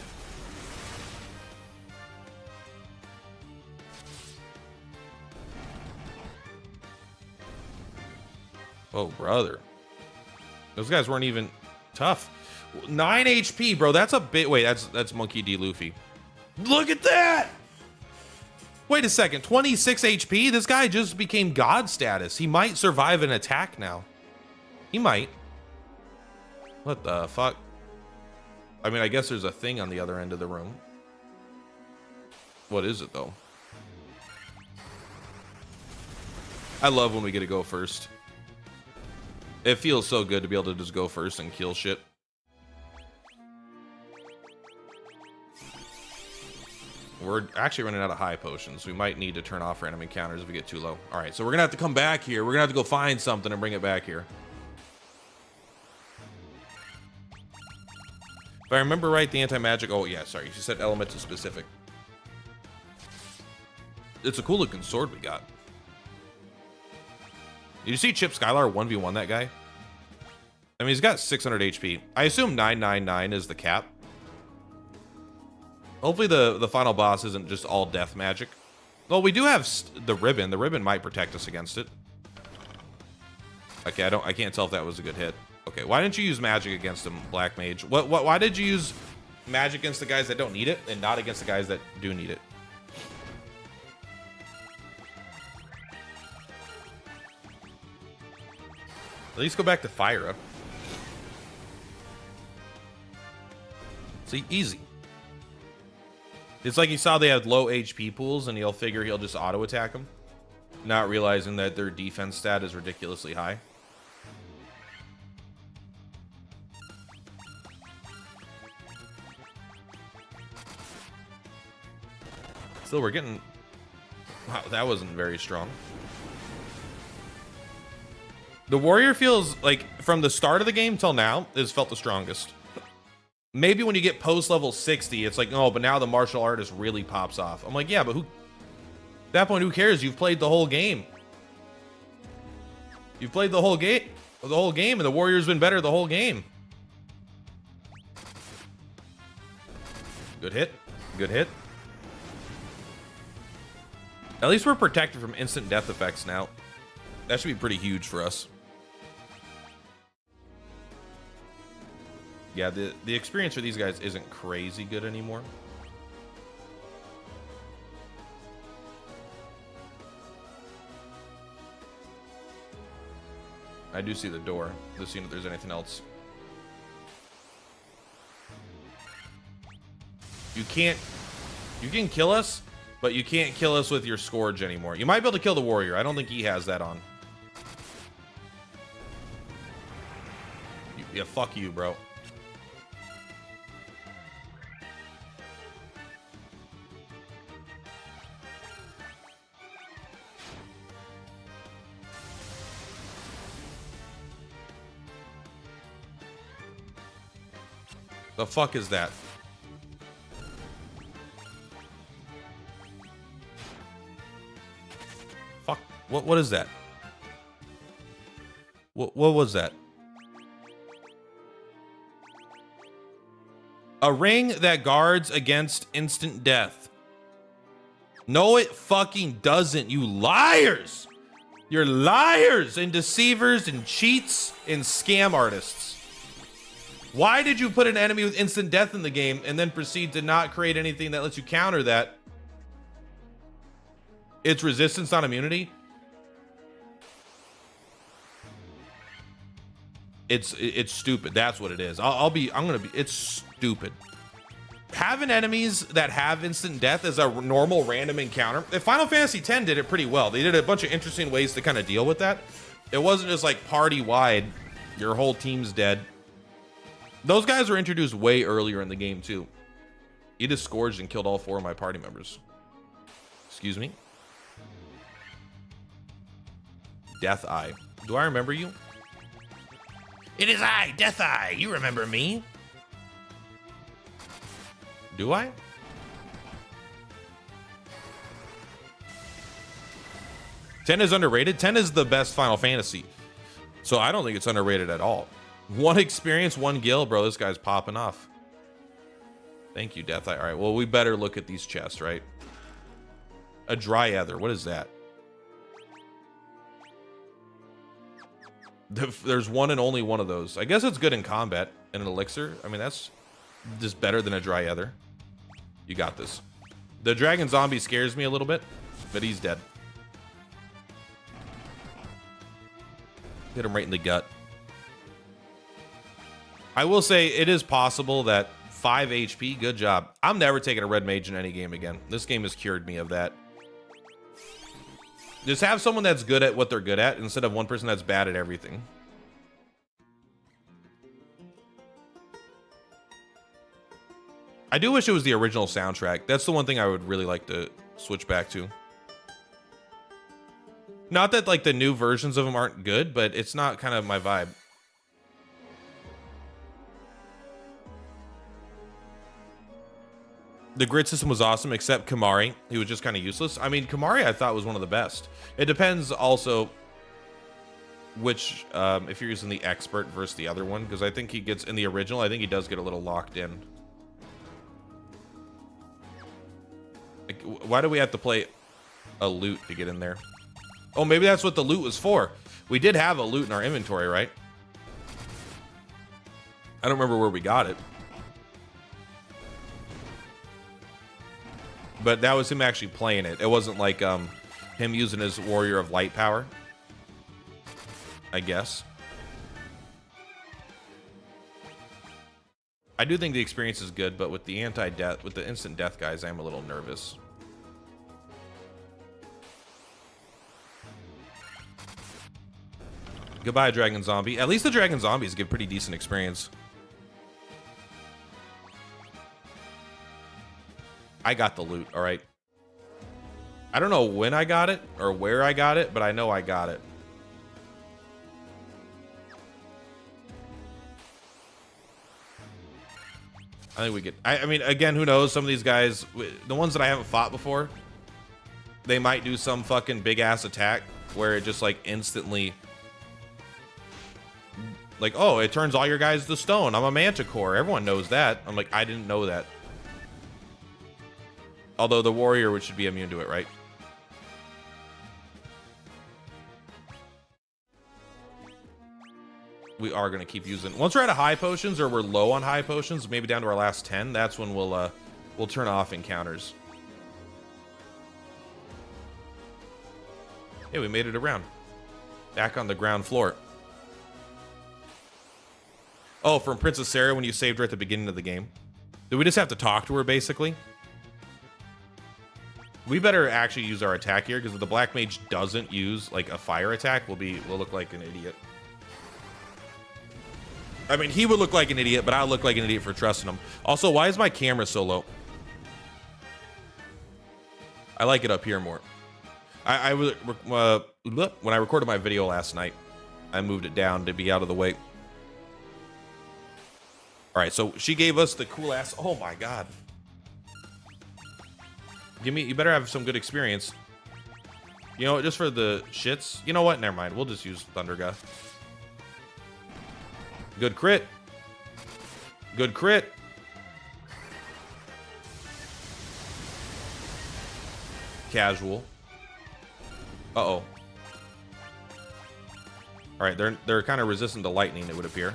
Oh, brother. Those guys weren't even tough. 9 HP, bro. That's a bit. Wait, that's Monkey D. Luffy. Look at that! Wait a second. 26 HP? This guy just became God status. He might survive an attack now. He might. What the fuck? I mean, I guess there's a thing on the other end of the room. What is it, though? I love when we get to go first. It feels so good to be able to just go first and kill shit. We're actually running out of high potions. We might need to turn off random encounters if we get too low. All right, so we're gonna have to come back here. We're gonna have to go find something and bring it back here. If I remember right, the anti-magic... Oh, yeah, sorry. You said elemental specific. It's a cool looking sword we got. Did you see Chip Skylar 1v1 that guy? I mean, he's got 600 HP. I assume 999 is the cap. Hopefully the final boss isn't just all death magic. Well, we do have the ribbon. The ribbon might protect us against it. Okay, I can't tell if that was a good hit. Okay, why didn't you use magic against him, Black Mage? Why did you use magic against the guys that don't need it and not against the guys that do need it? At least go back to Fyra. See, easy. It's like he saw they had low HP pools and he'll figure he'll just auto attack them, not realizing that their defense stat is ridiculously high. Still, we're getting... Wow, that wasn't very strong. The warrior feels like, from the start of the game till now, has felt the strongest. Maybe when you get post level 60, it's like, oh, but now the martial artist really pops off. I'm like, yeah, but who... At that point, who cares? You've played the whole game. You've played the whole game, and the warrior's been better the whole game. Good hit. Good hit. At least we're protected from instant death effects now. That should be pretty huge for us. Yeah, the experience for these guys isn't crazy good anymore. I do see the door. Just seeing if there's anything else. You can kill us, but you can't kill us with your Scourge anymore. You might be able to kill the warrior. I don't think he has that on. Yeah, fuck you, bro. The fuck is that? Fuck. What is that? What was that? A ring that guards against instant death. No, it fucking doesn't, you liars! You're liars and deceivers and cheats and scam artists. Why did you put an enemy with instant death in the game and then proceed to not create anything that lets you counter that? It's resistance, not immunity. It's stupid. That's what it is. It's stupid. Having enemies that have instant death as a normal random encounter. If Final Fantasy X did it pretty well. They did a bunch of interesting ways to kind of deal with that. It wasn't just like party wide, your whole team's dead. Those guys were introduced way earlier in the game too. He just scourged and killed all 4 of my party members. Excuse me. Death Eye. Do I remember you? It is I, Death Eye. You remember me? Do I? Ten is underrated. 10 is the best Final Fantasy. So I don't think it's underrated at all. 1 experience, 1 gil. Bro, this guy's popping off. Thank you, Death Eye. All right, well, we better look at these chests, right? A Dryether. What is that? There's one and only one of those. I guess it's good in combat. And an elixir. I mean, that's just better than a Dryether. You got this. The dragon zombie scares me a little bit, but he's dead. Hit him right in the gut. I will say it is possible that 5 HP, good job. I'm never taking a red mage in any game again. This game has cured me of that. Just have someone that's good at what they're good at instead of one person that's bad at everything. I do wish it was the original soundtrack. That's the one thing I would really like to switch back to. Not that like the new versions of them aren't good, but it's not kind of my vibe. The grid system was awesome, except Kamari. He was just kind of useless. I mean, Kamari I thought was one of the best. It depends also which, if you're using the expert versus the other one, because I think he gets, in the original, I think he does get a little locked in. Like, why do we have to play a loot to get in there? Oh, maybe that's what the loot was for. We did have a loot in our inventory, right? I don't remember where we got it. But that was him actually playing it. It wasn't like him using his Warrior of Light power, I guess. I do think the experience is good, but with the anti-death, with the instant death guys, I'm a little nervous. Goodbye, Dragon Zombie. At least the Dragon Zombies give pretty decent experience. I got the loot, all right? I don't know when I got it or where I got it, but I know I got it. I think we get... I mean, again, who knows? Some of these guys, the ones that I haven't fought before, they might do some fucking big-ass attack where it just, like, instantly... Like, oh, it turns all your guys to stone. I'm a Manticore. Everyone knows that. I'm like, I didn't know that. Although the warrior should be immune to it, right? We are going to keep using... Once we're out of high potions or we're low on high potions, maybe down to our last 10, that's when we'll turn off encounters. Hey, we made it around. Back on the ground floor. Oh, from Princess Sarah when you saved her at the beginning of the game. Did we just have to talk to her, basically? We better actually use our attack here, because if the Black Mage doesn't use, like, a fire attack, we'll look like an idiot. I mean, he would look like an idiot, but I'll look like an idiot for trusting him. Also, why is my camera so low? I like it up here more. When I recorded my video last night, I moved it down to be out of the way. All right, so she gave us the cool ass. Oh my god. Give me. You better have some good experience. You know, just for the shits. You know what? Never mind. We'll just use Thunder Guy. Good crit. Good crit. Casual. Uh-oh. All right, they're kind of resistant to lightning, it would appear.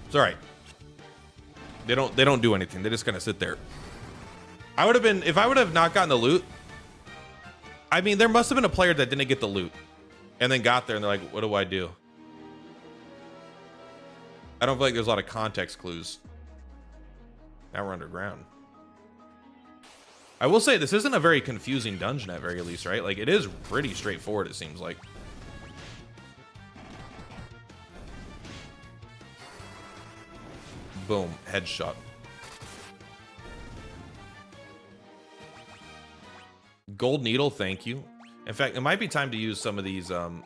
It's all right. They don't do anything. They just kind of sit there. I would have been, if I would have not gotten the loot. I mean, there must have been a player that didn't get the loot and then got there and they're like, what do I do? I don't feel like there's a lot of context clues. Now we're underground. I will say this isn't a very confusing dungeon at very least, right? Like, it is pretty straightforward, it seems like. Boom, headshot. Gold needle, thank you. In fact, it might be time to use some of these, where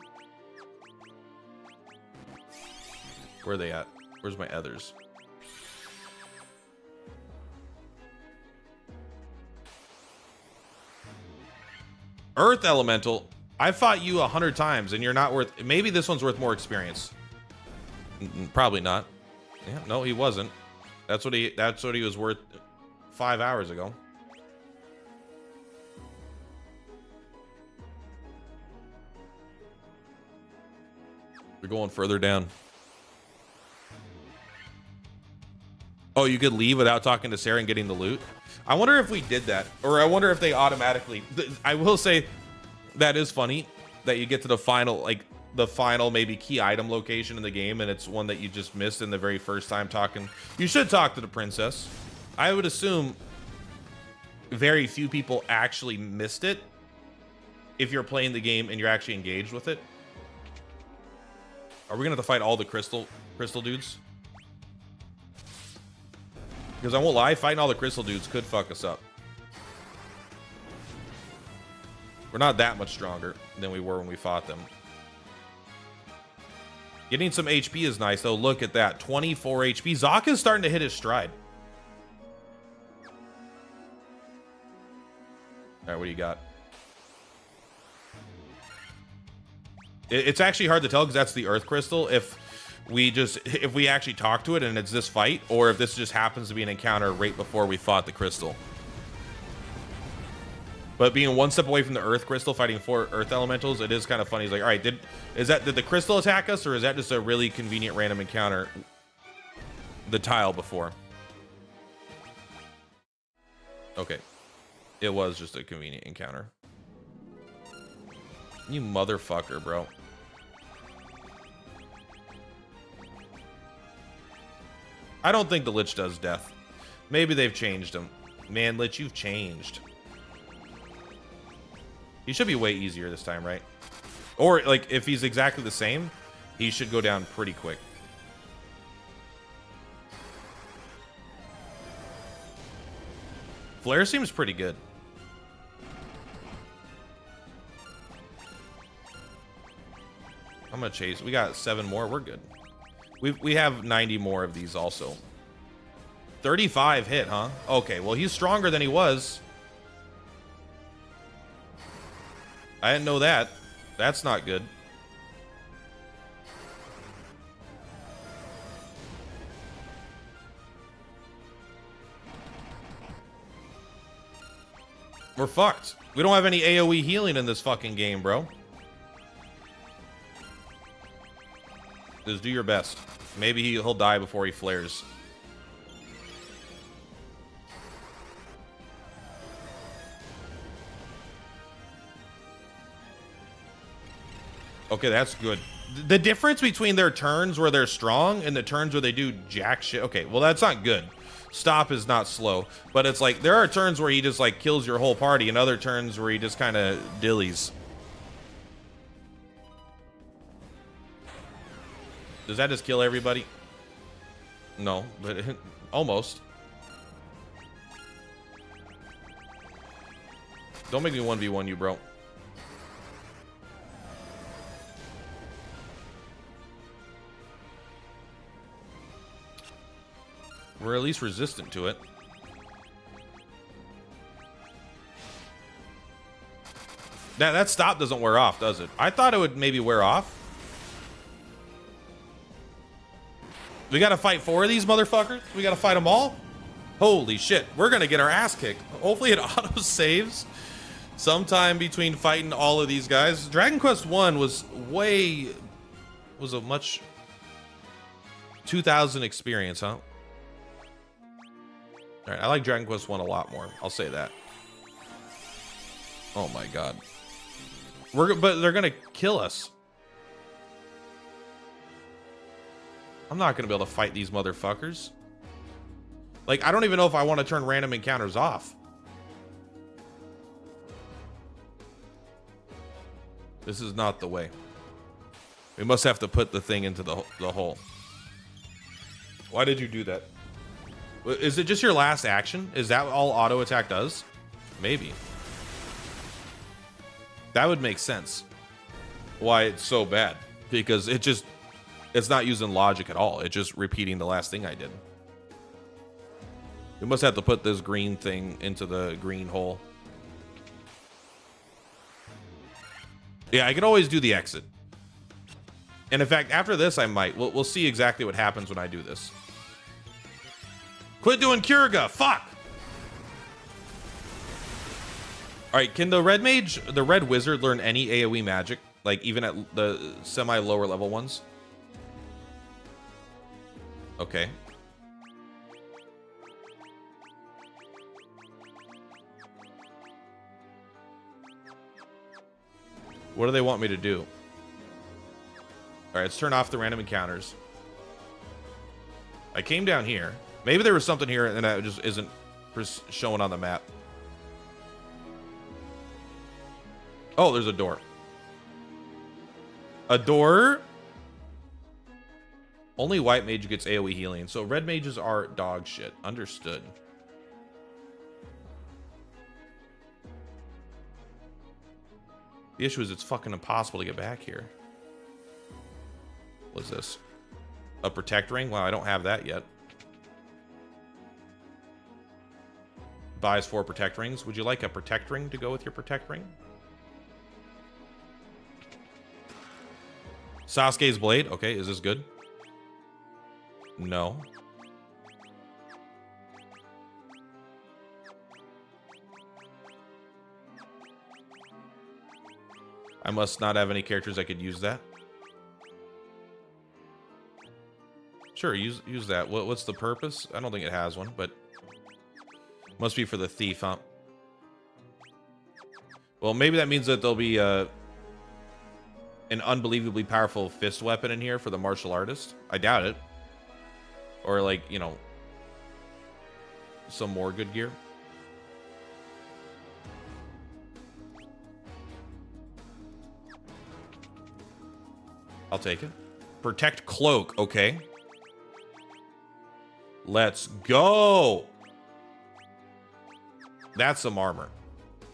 are they at? Where's my others? Earth Elemental. I fought you 100 times and you're not worth, maybe this one's worth more experience. Probably not. Yeah, no, he wasn't. That's what he was worth 5 hours ago. We're going further down. Oh, you could leave without talking to Sarah and getting the loot? I wonder if we did that, or I wonder if they automatically. I will say that is funny that you get to the final, like the final maybe key item location in the game, and it's one that you just missed in the very first time talking. You should talk to the princess. I would assume very few people actually missed it if you're playing the game and you're actually engaged with it. Are we gonna have to fight all the crystal dudes? Because I won't lie, fighting all the crystal dudes could fuck us up. We're not that much stronger than we were when we fought them. Getting some HP is nice, though. Look at that. 24 HP. Zoc is starting to hit his stride. All right, what do you got? It's actually hard to tell because that's the Earth Crystal. If we actually talk to it and it's this fight, or if this just happens to be an encounter right before we fought the crystal. But being one step away from the Earth Crystal, fighting 4 Earth Elementals, it is kind of funny. He's like, all right, did the crystal attack us, or is that just a really convenient random encounter? The tile before. Okay. It was just a convenient encounter. You motherfucker, bro. I don't think the Lich does death. Maybe they've changed him. Man, Lich, you've changed. He should be way easier this time, right? Or, like, if he's exactly the same, he should go down pretty quick. Flare seems pretty good. I'm gonna chase. We got 7 more. We're good. We have 90 more of these also. 35 hit, huh? Okay, well, he's stronger than he was. I didn't know that. That's not good. We're fucked. We don't have any AoE healing in this fucking game, bro. Just do your best. Maybe he'll die before he flares. Okay, that's good. The difference between their turns where they're strong and the turns where they do jack shit. Okay, well, that's not good. Stop is not slow, but it's like there are turns where he just like kills your whole party and other turns where he just kind of dillies. Does that just kill everybody? No, but almost. Don't make me 1v1 you, bro. We're at least resistant to it. That stop doesn't wear off, does it? I thought it would maybe wear off. We gotta fight 4 of these motherfuckers? We gotta fight them all? Holy shit, we're gonna get our ass kicked. Hopefully it auto saves sometime between fighting all of these guys. Dragon Quest 1 was a much 2000 experience, huh? All right, I like Dragon Quest 1 a lot more. I'll say that. Oh my god. But they're gonna kill us. I'm not gonna be able to fight these motherfuckers. Like, I don't even know if I want to turn random encounters off. This is not the way. We must have to put the thing into the hole. Why did you do that? Is it just your last action? Is that all auto attack does? Maybe. That would make sense. Why it's so bad. Because it's not using logic at all. It's just repeating the last thing I did. We must have to put this green thing into the green hole. Yeah, I could always do the exit. And in fact, after this, I might. We'll see exactly what happens when I do this. Quit doing Kurga. Fuck. All right, can the red mage, the red wizard, learn any AoE magic? Like, even at the semi-lower level ones? Okay. What do they want me to do? All right, let's turn off the random encounters. I came down here. Maybe there was something here and that just isn't showing on the map. Oh, there's a door. A door? Only white mage gets AoE healing, so red mages are dog shit. Understood. The issue is it's fucking impossible to get back here. What's this? A protect ring? Wow, I don't have that yet. Buys 4 protect rings. Would you like a protect ring to go with your protect ring? Sasuke's blade. Okay, is this good? No. I must not have any characters that could use that. Sure, use that. What's the purpose? I don't think it has one, but must be for the thief, huh? Well, maybe that means that there'll be an unbelievably powerful fist weapon in here for the martial artist. I doubt it. Or like, you know, some more good gear. I'll take it. Protect cloak. Okay. Let's go. That's some armor.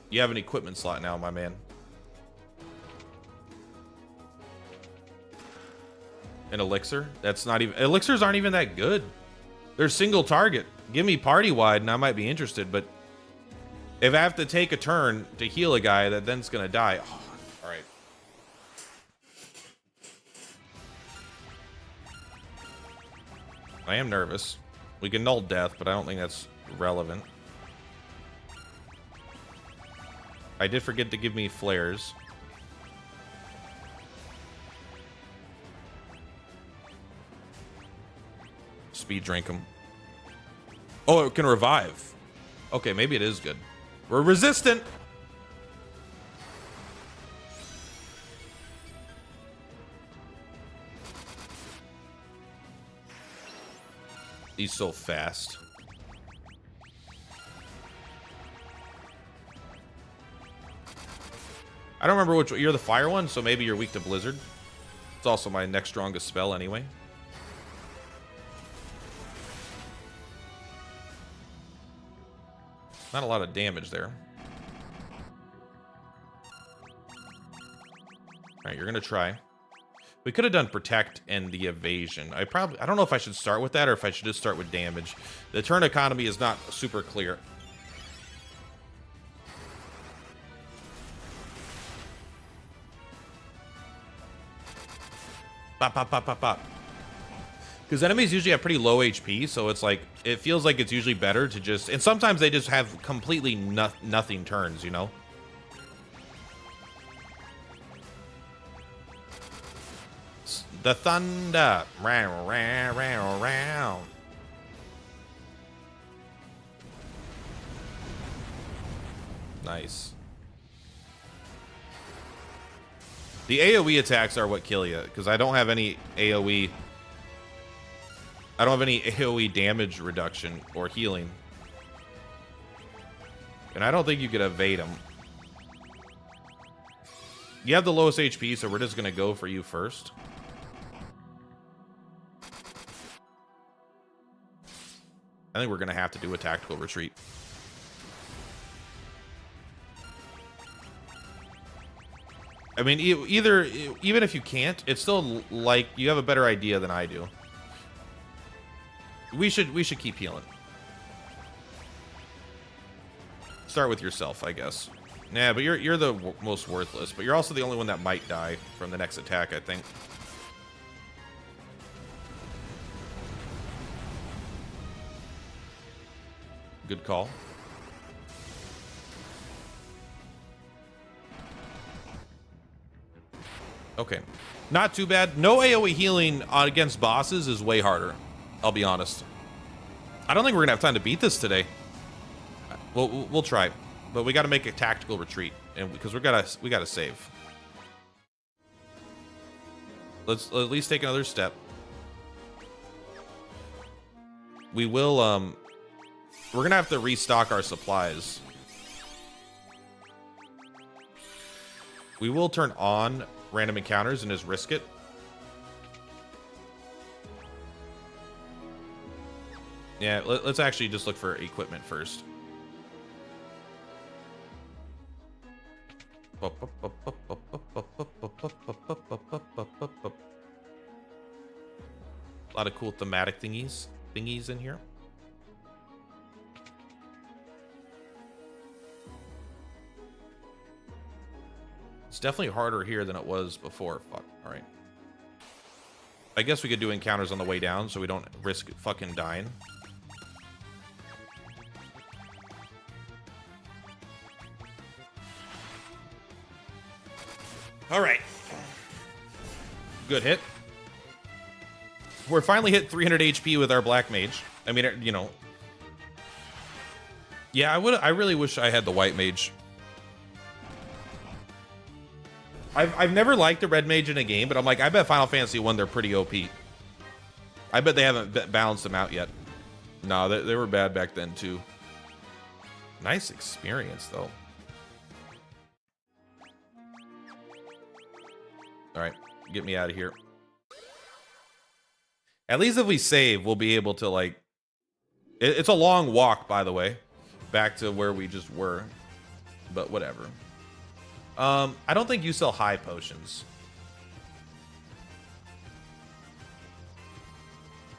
You have an equipment slot now, my man. An elixir? That's not even... Elixirs aren't even that good. They're single target. Give me party wide and I might be interested, but if I have to take a turn to heal a guy that then's gonna die... Oh, all right. I am nervous. We can null death, but I don't think that's relevant. I did forget to give me flares. Speed drink them. Oh, it can revive. Okay, maybe it is good. We're resistant. He's so fast. I don't remember which one. You're the fire one, so maybe you're weak to blizzard. It's also my next strongest spell anyway. Not a lot of damage there. All right, you're gonna try. We could have done protect and the evasion. I don't know if I should start with that or if I should just start with damage. The turn economy is not super clear. Pop, pop, pop, pop, pop. Because enemies usually have pretty low HP, so it's like, it feels like it's usually better to just, and sometimes they just have completely nothing turns, you know? The thunder. Row, row, row, row. Nice. The AoE attacks are what kill you, because I don't have any AoE. I don't have any AoE damage reduction or healing. And I don't think you could evade them. You have the lowest HP, so we're just going to go for you first. I think we're going to have to do a tactical retreat. I mean, even if you can't, it's still like you have a better idea than I do. We should keep healing. Start with yourself, I guess. Nah, but you're the most worthless, but you're also the only one that might die from the next attack, I think. Good call. Okay. Not too bad. No AoE healing against bosses is way harder. I'll be honest. I don't think we're gonna have time to beat this today. We'll try, but we got to make a tactical retreat, and because we gotta save. Let's at least take another step. We will. We're gonna have to restock our supplies. We will turn on random encounters and just risk it. Yeah, let's actually just look for equipment first. A lot of cool thematic thingies in here. It's definitely harder here than it was before. Fuck. All right. I guess we could do encounters on the way down so we don't risk fucking dying. All right. Good hit. We're finally hit 300 HP with our Black Mage. I mean, you know. Yeah, I really wish I had the White Mage. I've never liked the Red Mage in a game, but I'm like, I bet Final Fantasy 1 they're pretty OP. I bet they haven't balanced them out yet. No, they were bad back then too. Nice experience though. All right, get me out of here. At least if we save, we'll be able to like... It's a long walk, by the way, back to where we just were. But whatever. I don't think you sell high potions.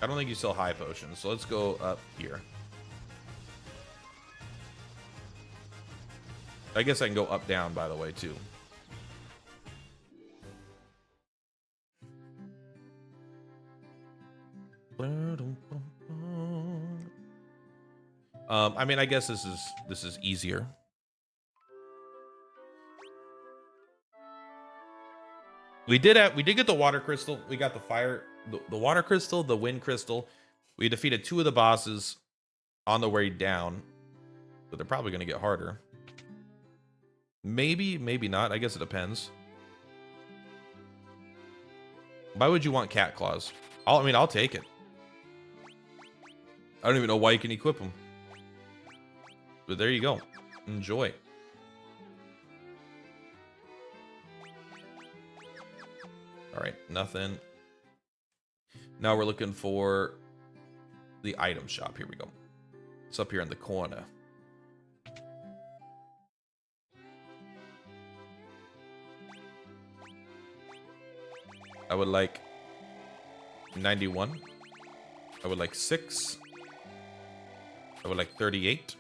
I don't think you sell high potions, so let's go up here. I guess I can go up, down, by the way, too. I mean, I guess this is easier. We did get the water crystal. We got the fire, the water crystal, the wind crystal. We defeated 2 of the bosses on the way down, but they're probably going to get harder. Maybe, maybe not. I guess it depends. Why would you want cat claws? I mean, I'll take it. I don't even know why you can equip them. But there you go. Enjoy. All right, nothing. Now we're looking for the item shop. Here we go. It's up here in the corner. I would like 91. I would like 6. I would like 38.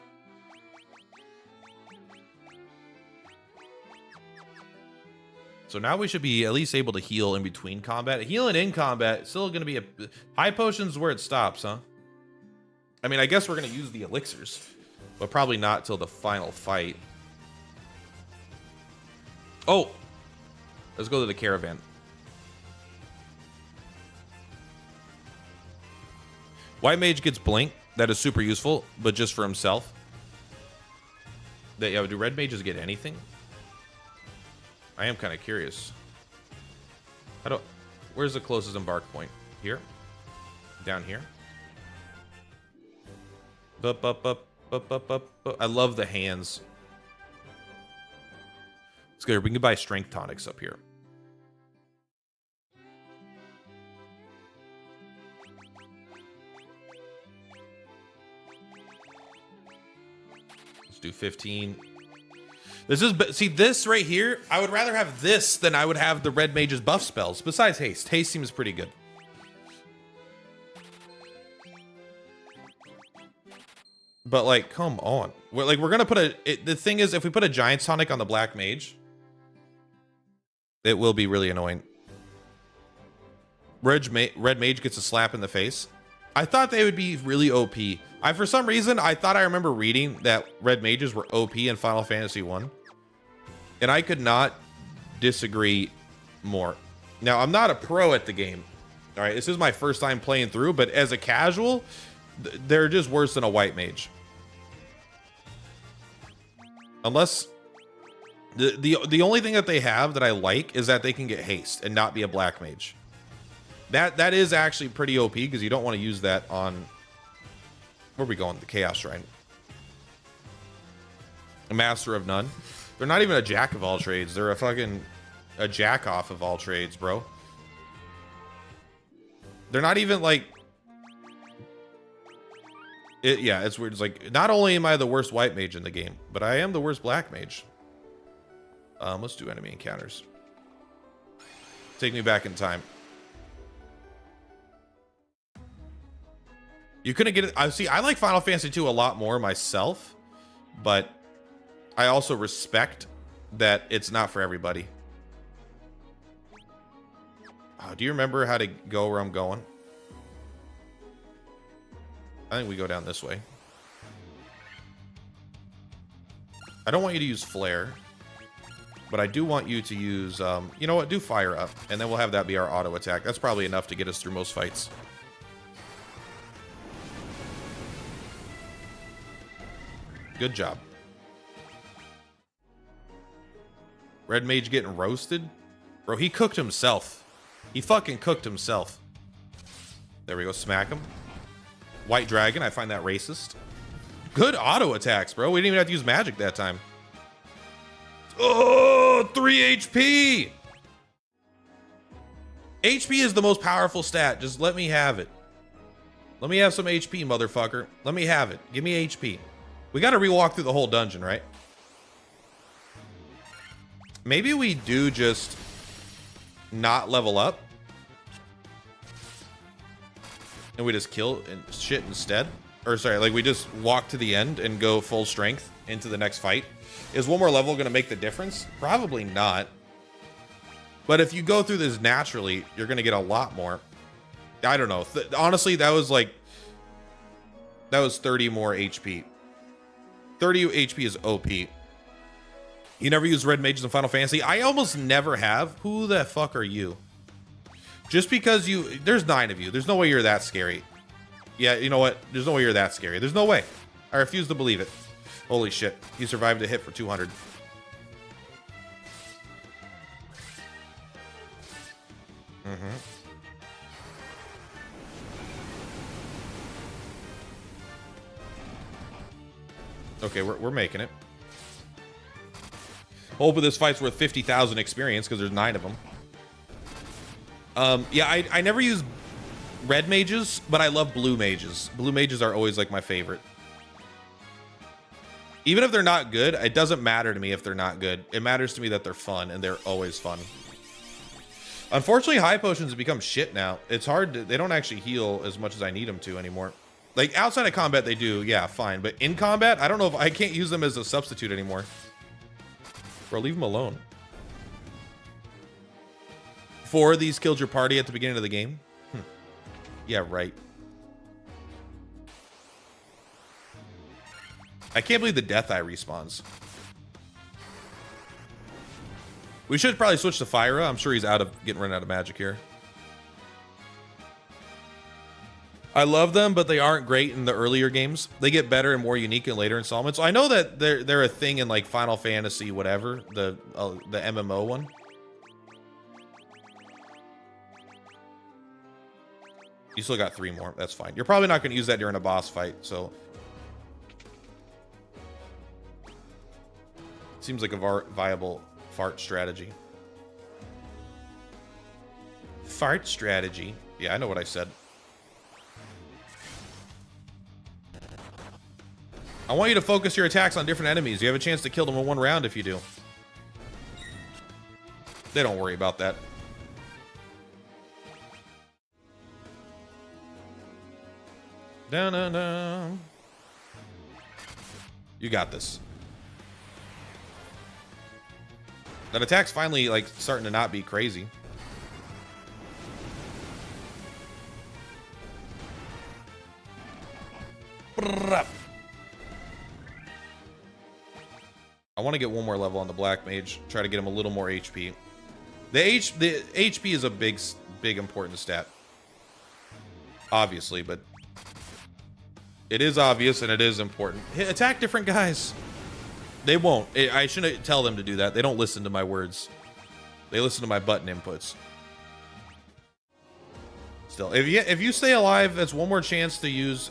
So now we should be at least able to heal in between combat. Healing in combat, still going to be a... High potions where it stops, huh? I mean, I guess we're going to use the elixirs, but probably not till the final fight. Oh! Let's go to the caravan. White Mage gets Blink. That is super useful, but just for himself. Yeah, do Red Mages get anything? I am kind of curious. Where's the closest embark point? Here? Down here? I love the hands. It's good. We can buy strength tonics up here. Let's do 15. This is, see, this right here, I would rather have this than I would have the Red Mage's buff spells. Besides haste. Haste seems pretty good. But, like, come on. We're going to put the thing is, if we put a Giant Tonic on the Black Mage, it will be really annoying. Red Mage gets a slap in the face. I thought they would be really OP. For some reason, I thought I remember reading that Red Mages were OP in Final Fantasy 1. And I could not disagree more. Now, I'm not a pro at the game. All right, this is my first time playing through, but as a casual, they're just worse than a White Mage. Unless the only thing that they have that I like is that they can get haste and not be a Black Mage. That is actually pretty OP because you don't want to use that on, where are we going? The Chaos Shrine. A Master of None. They're not even a jack of all trades. They're a jack off of all trades, bro. They're not even like it. Yeah, it's weird. It's like, not only am I the worst White Mage in the game, but I am the worst Black Mage. Let's do enemy encounters. Take me back in time. You couldn't get it. I like Final Fantasy 2 a lot more myself, but I also respect that it's not for everybody. Do you remember how to go where I'm going? I think we go down this way. I don't want you to use Flare, but I do want you to use, you know what? Do Fire Up, and then we'll have that be our auto attack. That's probably enough to get us through most fights. Good job. Red Mage getting roasted? Bro, he cooked himself. He fucking cooked himself. There we go, smack him. White Dragon, I find that racist. Good auto attacks, bro. We didn't even have to use magic that time. Oh, 3 HP! HP is the most powerful stat. Just let me have it. Let me have some HP, motherfucker. Let me have it. Give me HP. We got to rewalk through the whole dungeon, right? Maybe we do just not level up. And we just kill and shit instead. Or sorry, like we just walk to the end and go full strength into the next fight. Is one more level going to make the difference? Probably not. But if you go through this naturally, you're going to get a lot more. I don't know. Honestly, that was 30 more HP. 30 HP is OP. You never use Red Mages in Final Fantasy? I almost never have. Who the fuck are you? Just because there's 9 of you. There's no way you're that scary. Yeah, you know what? There's no way you're that scary. There's no way. I refuse to believe it. Holy shit. He survived a hit for 200. Okay, we're making it. Hope this fight's worth 50,000 experience because there's 9 of them. Yeah, I never use Red Mages, but I love Blue Mages. Blue Mages are always like my favorite. Even if they're not good, it doesn't matter to me if they're not good. It matters to me that they're fun, and they're always fun. Unfortunately, high potions have become shit now. It's hard to, they don't actually heal as much as I need them to anymore. Like outside of combat, they do, yeah, fine. But in combat, I don't know if I can't use them as a substitute anymore. Bro, leave them alone. 4 of these killed your party at the beginning of the game? Yeah, right. I can't believe the Death Eye respawns. We should probably switch to Fyra. I'm sure he's getting run out of magic here. I love them, but they aren't great in the earlier games. They get better and more unique in later installments. I know that they're a thing in like Final Fantasy, whatever, the MMO one. You still got 3 more. That's fine. You're probably not going to use that during a boss fight, so seems like a viable fart strategy. Fart strategy. Yeah, I know what I said. I want you to focus your attacks on different enemies. You have a chance to kill them in 1 round if you do. They don't worry about that. Dun, dun, dun. You got this. That attack's finally like starting to not be crazy. I want to get 1 more level on the Black Mage. Try to get him a little more HP. The HP is a big important stat. Obviously, but it is obvious and it is important. Attack different guys. They won't. I shouldn't tell them to do that. They don't listen to my words. They listen to my button inputs. Still, if you stay alive, that's 1 more chance to use.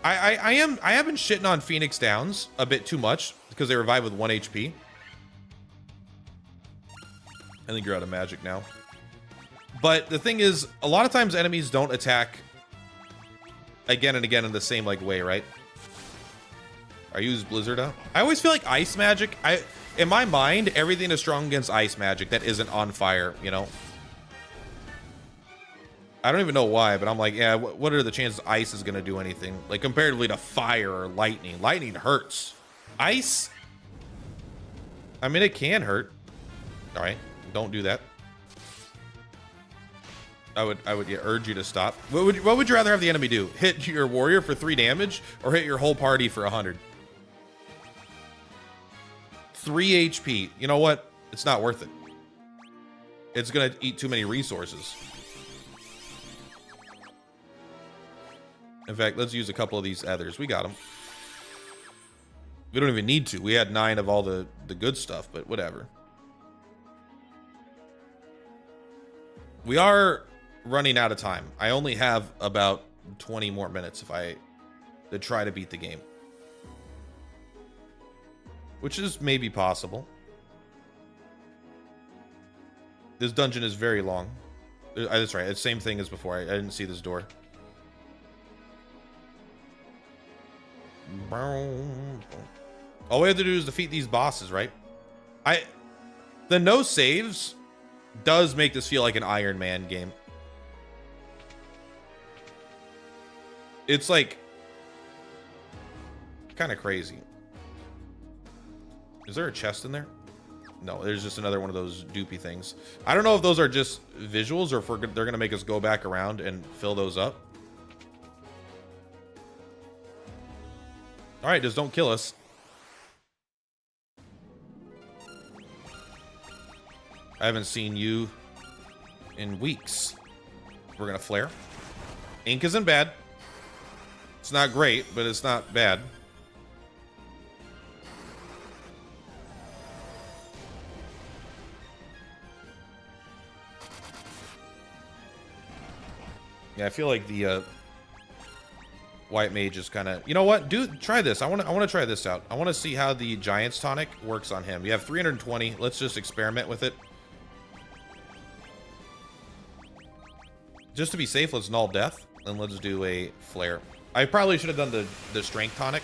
I have been shitting on Phoenix Downs a bit too much because they revive with 1 HP. I think you're out of magic now. But the thing is, a lot of times enemies don't attack again and again in the same like way, right? I use Blizzard up. I always feel like ice magic. In my mind, everything is strong against ice magic that isn't on fire, you know? I don't even know why, but I'm like, yeah, what are the chances ice is going to do anything? Like, comparatively to fire or lightning. Lightning hurts. Ice? I mean, it can hurt. All right, don't do that. I would urge you to stop. What would you rather have the enemy do? Hit your warrior for 3 damage or hit your whole party for 100? 3 HP. You know what? It's not worth it. It's going to eat too many resources. In fact, let's use a couple of these others. We got them. We don't even need to. We had 9 of all the good stuff, but whatever. We are running out of time. I only have about 20 more minutes to try to beat the game. Which is maybe possible. This dungeon is very long. That's right. It's the same thing as before. I didn't see this door. All we have to do is defeat these bosses, right? The no saves does make this feel like an Iron Man game. It's like kind of crazy. Is there a chest in there? No, there's just another one of those doopy things. I don't know if those are just visuals or if they're going to make us go back around and fill those up. All right, just don't kill us. I haven't seen you in weeks. We're going to flare. Ink isn't bad. It's not great, but it's not bad. Yeah, I feel like the White Mage is kind of... You know what? Try this. I want to try this out. I want to see how the Giant's Tonic works on him. You have 320. Let's just experiment with it. Just to be safe, let's null death. And let's do a flare. I probably should have done the Strength Tonic.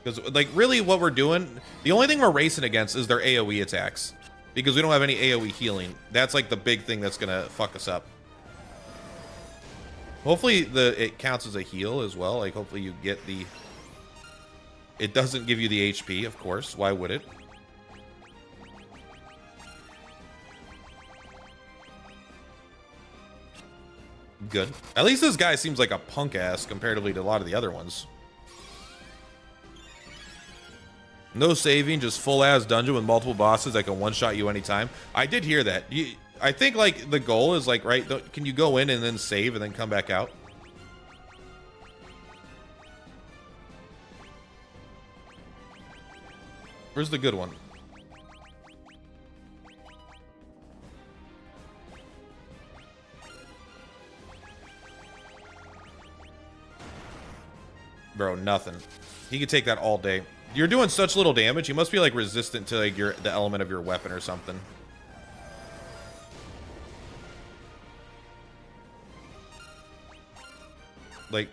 Because, like, really what we're doing... The only thing we're racing against is their AoE attacks. because we don't have any AoE healing. That's like the big thing that's gonna fuck us up. Hopefully it counts as a heal as well. Like hopefully you get the... It doesn't give you the HP, of course. Why would it? Good. At least this guy seems like a punk ass comparatively to a lot of the other ones. No saving, just full ass dungeon with multiple bosses that can one shot you anytime. I did hear that. I think like the goal is like, right? Can you go in and then save and then come back out? Where's the good one? Bro, nothing. He could take that all day. You're doing such little damage. You must be like resistant to like the element of your weapon or something. Like,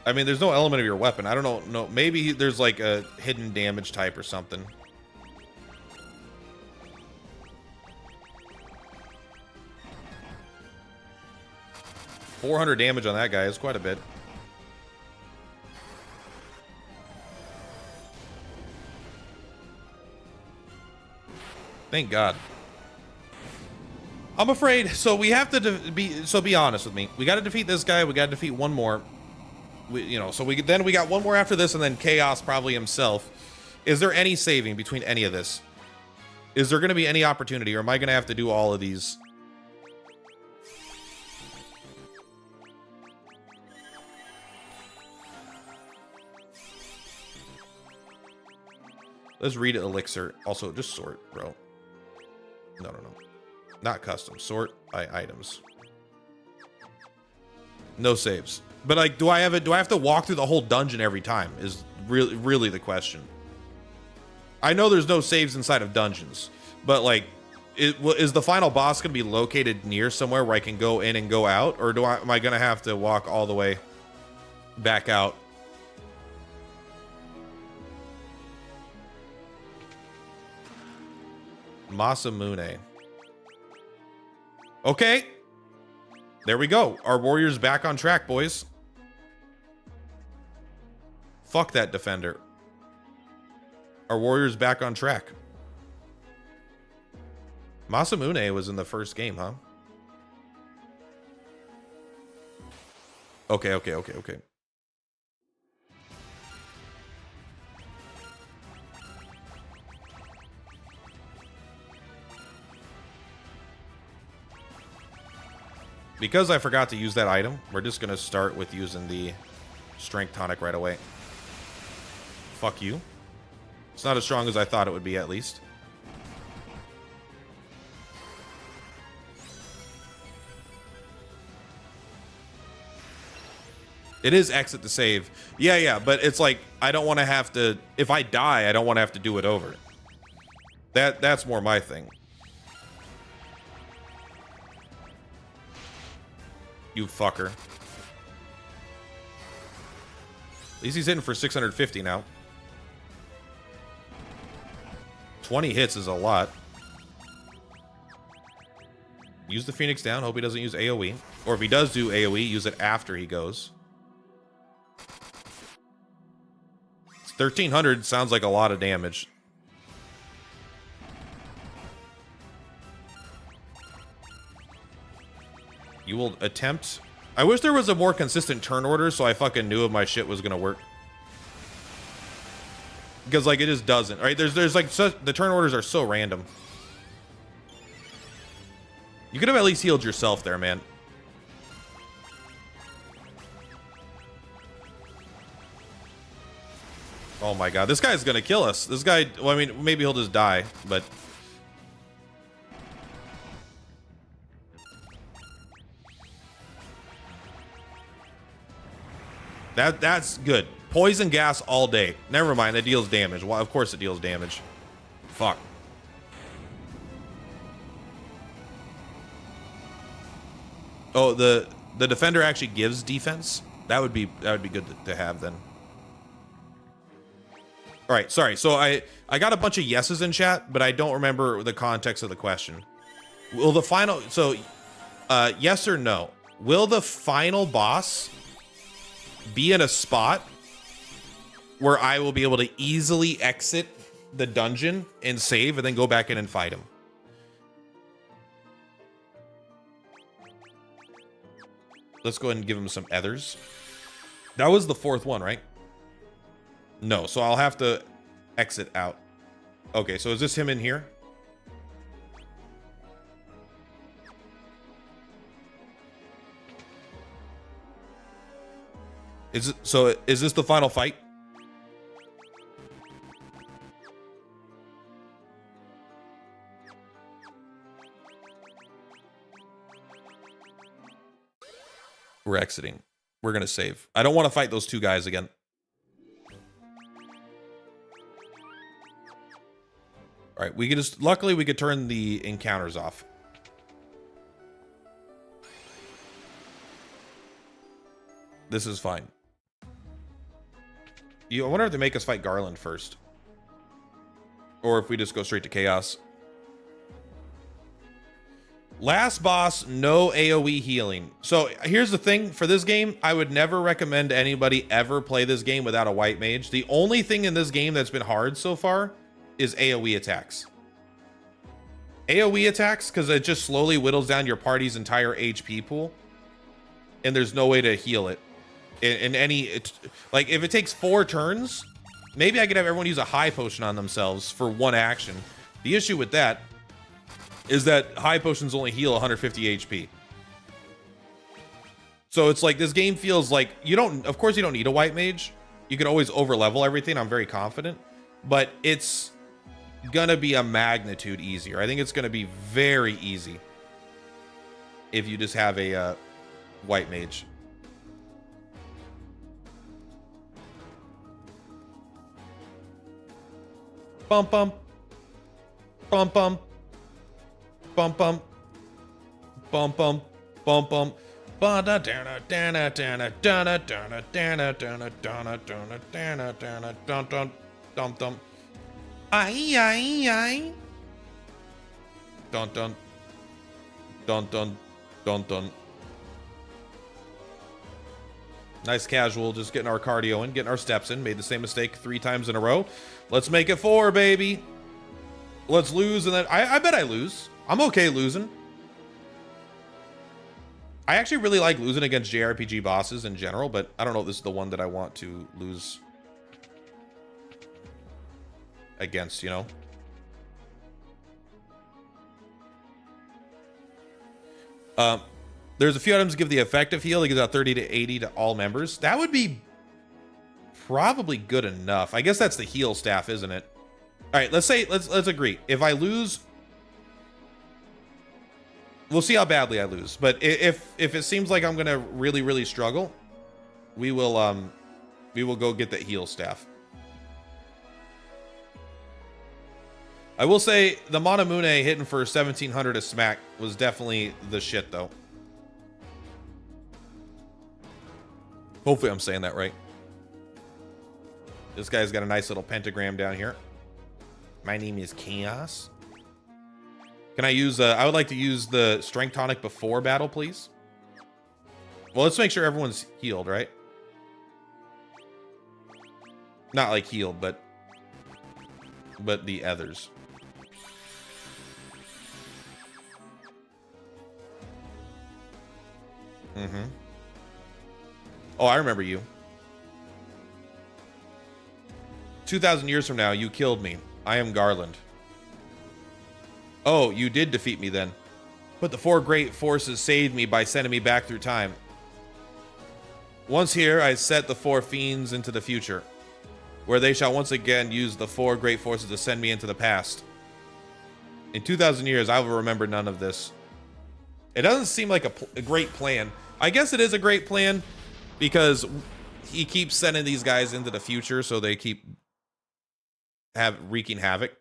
I mean, there's no element of your weapon. I don't know. No, maybe there's like a hidden damage type or something. $400 damage on that guy is quite a bit. Thank God. I'm afraid. So we have to be honest with me. We got to defeat this guy. We got to defeat one more. So we got one more after this, and then Chaos probably himself. Is there any saving between any of this? Is there going to be any opportunity, or am I going to have to do all of these? Let's read Elixir. Also, just sort, bro. No. Not custom. Sort by items. No saves. But like, do I have to walk through the whole dungeon every time? Is really the question. I know there's no saves inside of dungeons, but like, is the final boss gonna be located near somewhere where I can go in and go out, or am I gonna have to walk all the way back out? Masamune. Okay. There we go. Our warrior's back on track, boys. Fuck that defender. Our warrior's back on track. Masamune was in the first game, huh? Okay. Because I forgot to use that item, we're just going to start with using the strength tonic right away. Fuck you. It's not as strong as I thought it would be, at least. It is exit to save. Yeah, but it's like, I don't want to have to... If I die, I don't want to have to do it over. That's more my thing. You fucker. At least he's hitting for 650 now. 20 hits is a lot. Use the Phoenix down. Hope he doesn't use AoE. Or if he does do AoE, use it after he goes. 1300 sounds like a lot of damage. You will attempt... I wish there was a more consistent turn order so I fucking knew if my shit was gonna work. Because, like, it just doesn't. Right? There's like... the turn orders are so random. You could have at least healed yourself there, man. Oh my god. This guy's gonna kill us. This guy... Well, I mean, maybe he'll just die, but... That's good. Poison gas all day. Never mind, that deals damage. Well, of course it deals damage. Fuck. Oh, the defender actually gives defense? That would be good to have then. All right, sorry. So I got a bunch of yeses in chat, but I don't remember the context of the question. Will the final, so yes or no, will the final boss be in a spot where I will be able to easily exit the dungeon and save and then go back in and fight him? Let's go ahead and give him some ethers. That was the fourth one, right? No, so I'll have to exit out. Okay, so is this him in here? Is this the final fight? We're exiting. We're gonna save. I don't want to fight those two guys again. All right, we could just, luckily we could turn the encounters off. This is fine. I wonder if they make us fight Garland first. Or if we just go straight to Chaos. Last boss, no AoE healing. So here's the thing, for this game, I would never recommend anybody ever play this game without a white mage. The only thing in this game that's been hard so far is AoE attacks. AoE attacks, because it just slowly whittles down your party's entire HP pool. And there's no way to heal it. Like, if it takes 4 turns, maybe I could have everyone use a high potion on themselves for 1 action. The issue with that is that high potions only heal 150 HP. So it's like, this game feels like, of course you don't need a white mage. You can always over level everything, I'm very confident. But it's gonna be a magnitude easier. I think it's gonna be very easy if you just have a white mage. Bum bum. Bum bum. Bum bum. Bum bum. Bum bum. Ba-da dana dana dana dana dana dana dana dana dana dana dana dun dun dum dum. Ay ay ay. Dun dun. Dun dun. Dun dun. Nice casual, just getting our cardio in, getting our steps in. Made the same mistake 3 times in a row. Let's make it 4, baby. Let's lose, and then I bet I lose. I'm okay losing. I actually really like losing against JRPG bosses in general, but I don't know if this is the one that I want to lose against, you know? There's a few items that give the effective heal. It gives out 30 to 80 to all members. That would be probably good enough. I guess that's the heal staff, isn't it? All right, let's agree. If I lose, we'll see how badly I lose. But if it seems like I'm gonna really struggle, we will go get the heal staff. I will say the Monamune hitting for 1700 a smack was definitely the shit, though. Hopefully I'm saying that right. This guy's got a nice little pentagram down here. My name is Chaos. Can I use, I would like to use the strength tonic before battle, please. Well, let's make sure everyone's healed, right? Not like healed, but the others. Mm-hmm. Oh, I remember you. 2,000 years from now, you killed me. I am Garland. Oh, you did defeat me then. But the 4 great forces saved me by sending me back through time. Once here, I set the 4 fiends into the future, where they shall once again use the 4 great forces to send me into the past. In 2,000 years, I will remember none of this. It doesn't seem like a great plan. I guess it is a great plan, because he keeps sending these guys into the future, so they keep wreaking havoc.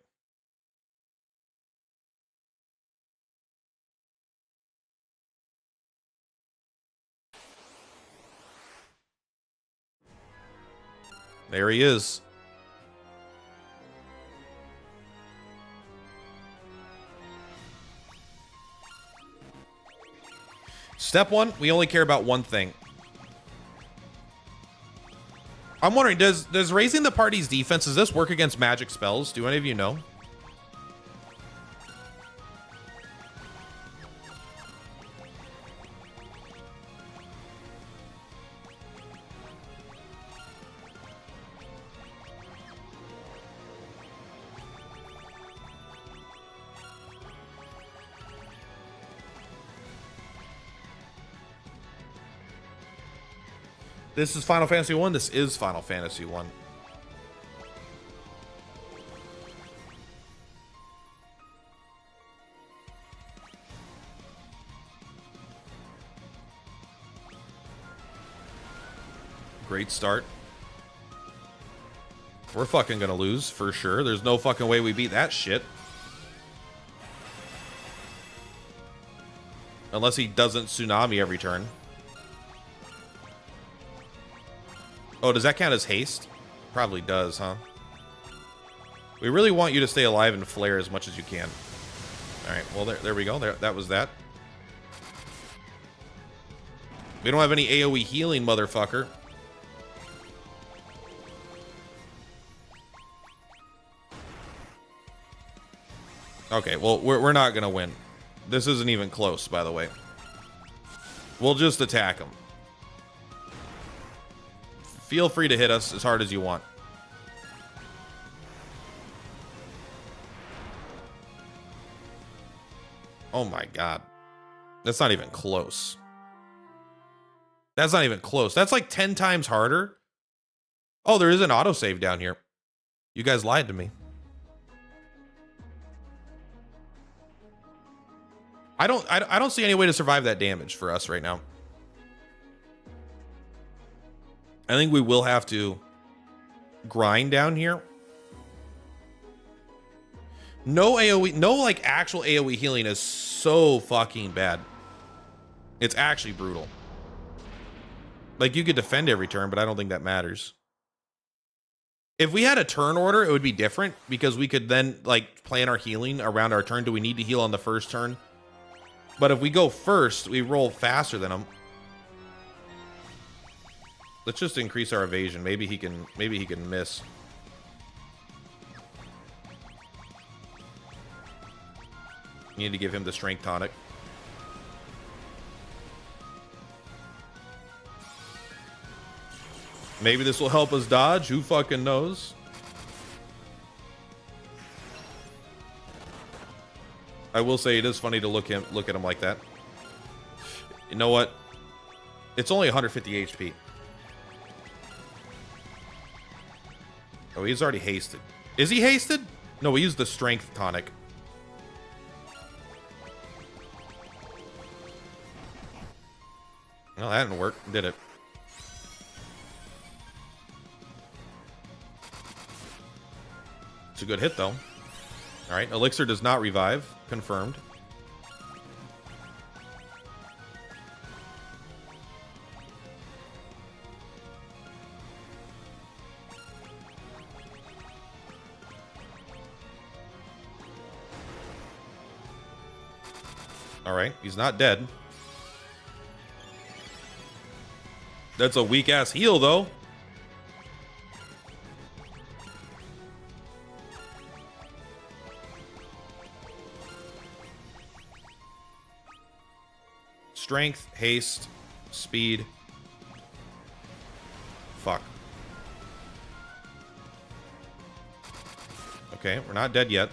There he is. Step one, we only care about one thing. I'm wondering, does raising the party's defense, does this work against magic spells? Do any of you know? This is Final Fantasy 1. This is Final Fantasy 1. Great start. We're fucking gonna lose for sure. There's no fucking way we beat that shit. Unless he doesn't tsunami every turn. Oh, does that count as haste? Probably does, huh? We really want you to stay alive and flare as much as you can. All right, well, there we go. That was that. We don't have any AoE healing, motherfucker. Okay, well, we're not going to win. This isn't even close, by the way. We'll just attack him. Feel free to hit us as hard as you want. Oh my god. That's not even close. That's not even close. That's like 10 times harder. Oh, there is an autosave down here. You guys lied to me. I don't see any way to survive that damage for us right now. I think we will have to grind down here. No AoE, no like actual AoE healing is so fucking bad. It's actually brutal. Like you could defend every turn, but I don't think that matters. If we had a turn order, it would be different because we could then like plan our healing around our turn. Do we need to heal on the first turn? But if we go first, we roll faster than them. Let's just increase our evasion. Maybe he can miss. You need to give him the strength tonic. Maybe this will help us dodge. Who fucking knows? I will say it is funny to look at him like that. You know what? It's only 150 HP. Oh, he's already hasted. Is he hasted? No, we used the strength tonic. Well, that didn't work, did it? It's a good hit, though. All right, Elixir does not revive. Confirmed. All right, he's not dead. That's a weak-ass heal, though. Strength, haste, speed. Fuck. Okay, we're not dead yet.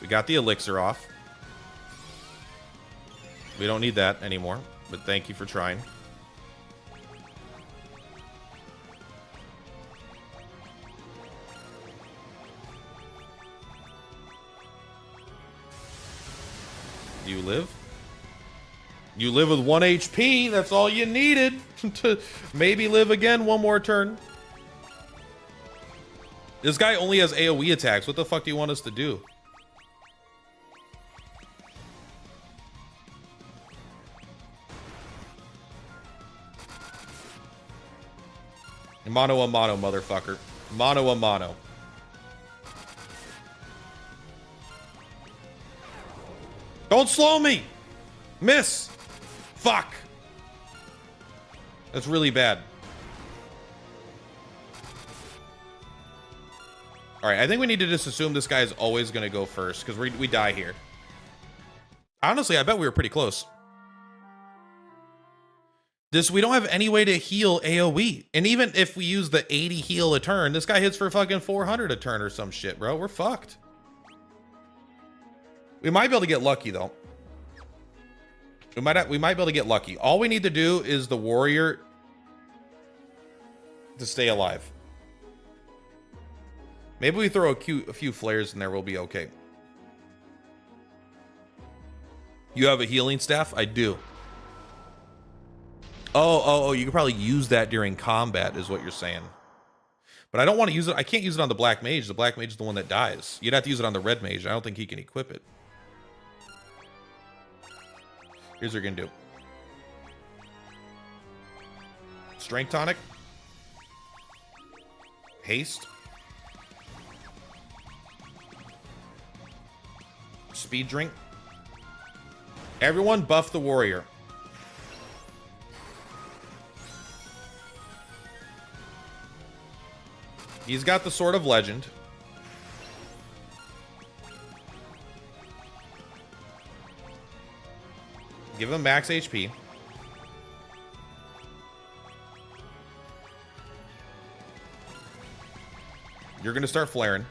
We got the elixir off. We don't need that anymore, but thank you for trying. Do you live? You live with 1 HP. That's all you needed to maybe live again one more turn. This guy only has AoE attacks. What the fuck do you want us to do? Mano a mano, motherfucker. Mano a mano. Don't slow me! Miss! Fuck! That's really bad. Alright, I think we need to just assume this guy is always going to go first, because we die here. Honestly, I bet we were pretty close. We don't have any way to heal AoE. And even if we use the 80 heal a turn, this guy hits for fucking 400 a turn or some shit, bro. We're fucked. We might be able to get lucky, though. We might be able to get lucky. All we need to do is the warrior to stay alive. Maybe we throw a few flares in there, we'll be okay. You have a healing staff? I do. Oh, you could probably use that during combat, is what you're saying. But I don't want to use it. I can't use it on the black mage. The black mage is the one that dies. You'd have to use it on the red mage. I don't think he can equip it. Here's what you're gonna do. Strength tonic. Haste. Speed drink. Everyone buff the warrior. He's got the Sword of Legend. Give him max HP. You're gonna start flaring.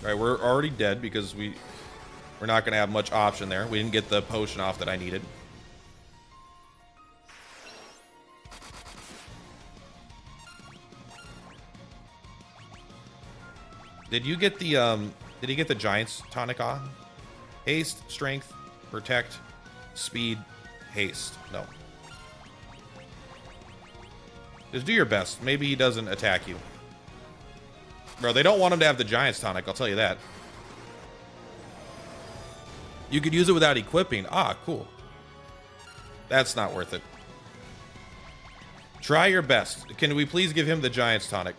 All right, we're already dead because we're not gonna have much option there. We didn't get the potion off that I needed. Did you get the Giant's tonic on? Haste, strength, protect, speed, haste. No. Just do your best. Maybe he doesn't attack you. Bro, they don't want him to have the Giant's tonic, I'll tell you that. You could use it without equipping. Ah, cool. That's not worth it. Try your best. Can we please give him the Giant's tonic?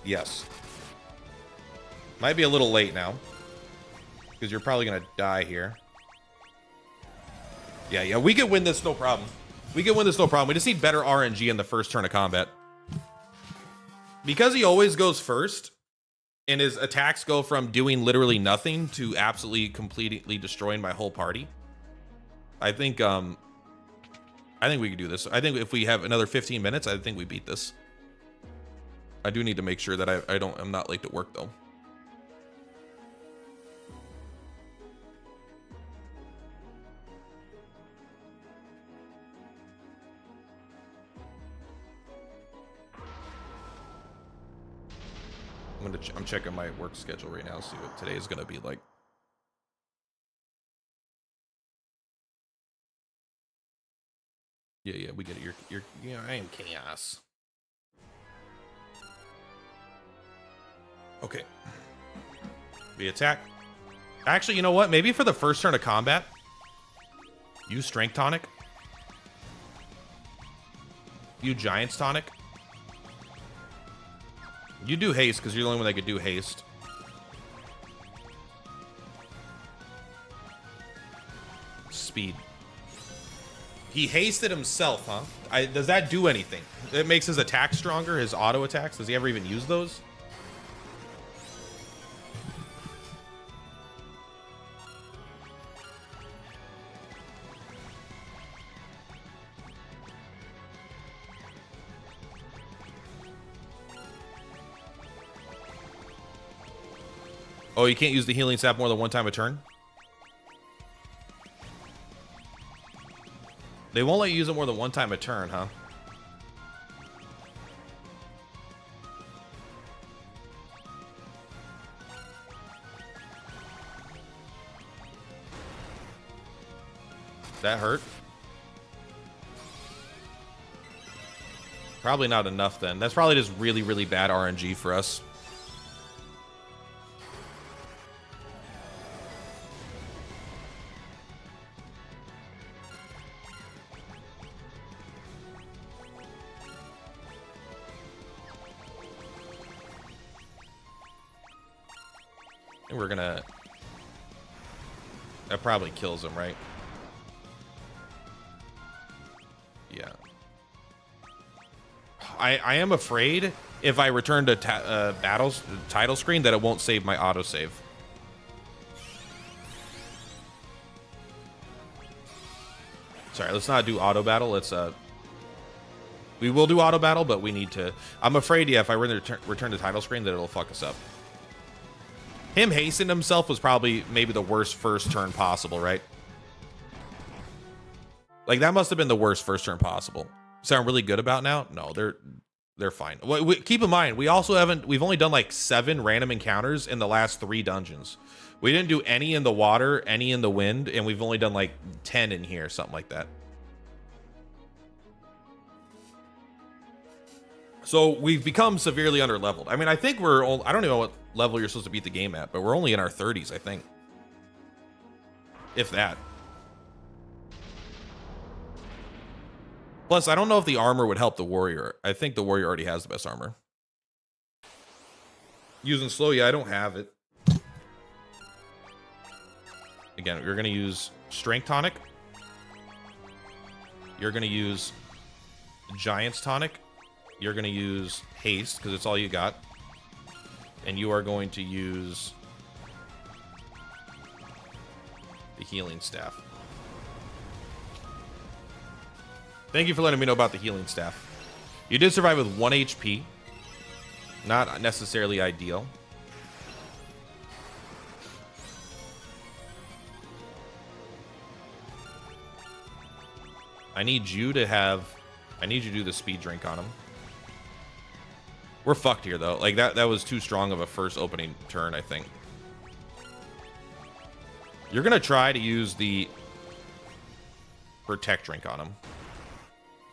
Yes. Might be a little late now, because you're probably going to die here. Yeah, we can win this, no problem. We can win this, no problem. We just need better RNG in the first turn of combat. Because he always goes first, and his attacks go from doing literally nothing to absolutely, completely destroying my whole party. I think we can do this. I think if we have another 15 minutes, I think we beat this. I do need to make sure that I'm not late to work, though. I'm checking my work schedule right now, see what today is going to be like. Yeah, we get it. You're I am chaos. Okay. We attack. Actually, you know what? Maybe for the first turn of combat, use Strength Tonic. You Giant's Tonic. You do haste, because you're the only one that could do haste. Speed. He hasted himself, huh? Does that do anything? It makes his attack stronger, his auto attacks. Does he ever even use those? Oh, you can't use the healing sap more than one time a turn? They won't let you use it more than one time a turn, huh? That hurt? Probably not enough then. That's probably just really, really bad RNG for us. That probably kills him, right? Yeah. I am afraid if I return to battles title screen that it won't save my autosave. Sorry, let's not do auto battle. Let's we will do auto battle, but we need to. I'm afraid, yeah, if I return to title screen, that it'll fuck us up. Him hastening himself was probably maybe the worst first turn possible, right? Like that must have been the worst first turn possible. Sound really good about now? No, they're fine. Keep in mind, we've only done like 7 random encounters in the last 3 dungeons. We didn't do any in the water, any in the wind, and we've only done like 10 in here, something like that. So we've become severely underleveled. I mean, I think I don't even know what level you're supposed to beat the game at, but we're only in our 30s, I think. If that. Plus, I don't know if the armor would help the warrior. I think the warrior already has the best armor. Using slow, yeah, I don't have it. Again, you're going to use Strength Tonic. You're going to use Giant's Tonic. You're going to use Haste, because it's all you got. And you are going to use the Healing Staff. Thank you for letting me know about the Healing Staff. You did survive with 1 HP. Not necessarily ideal. I need you to do the speed drink on him. We're fucked here, though. Like, that was too strong of a first opening turn, I think. You're going to try to use the Protect drink on him.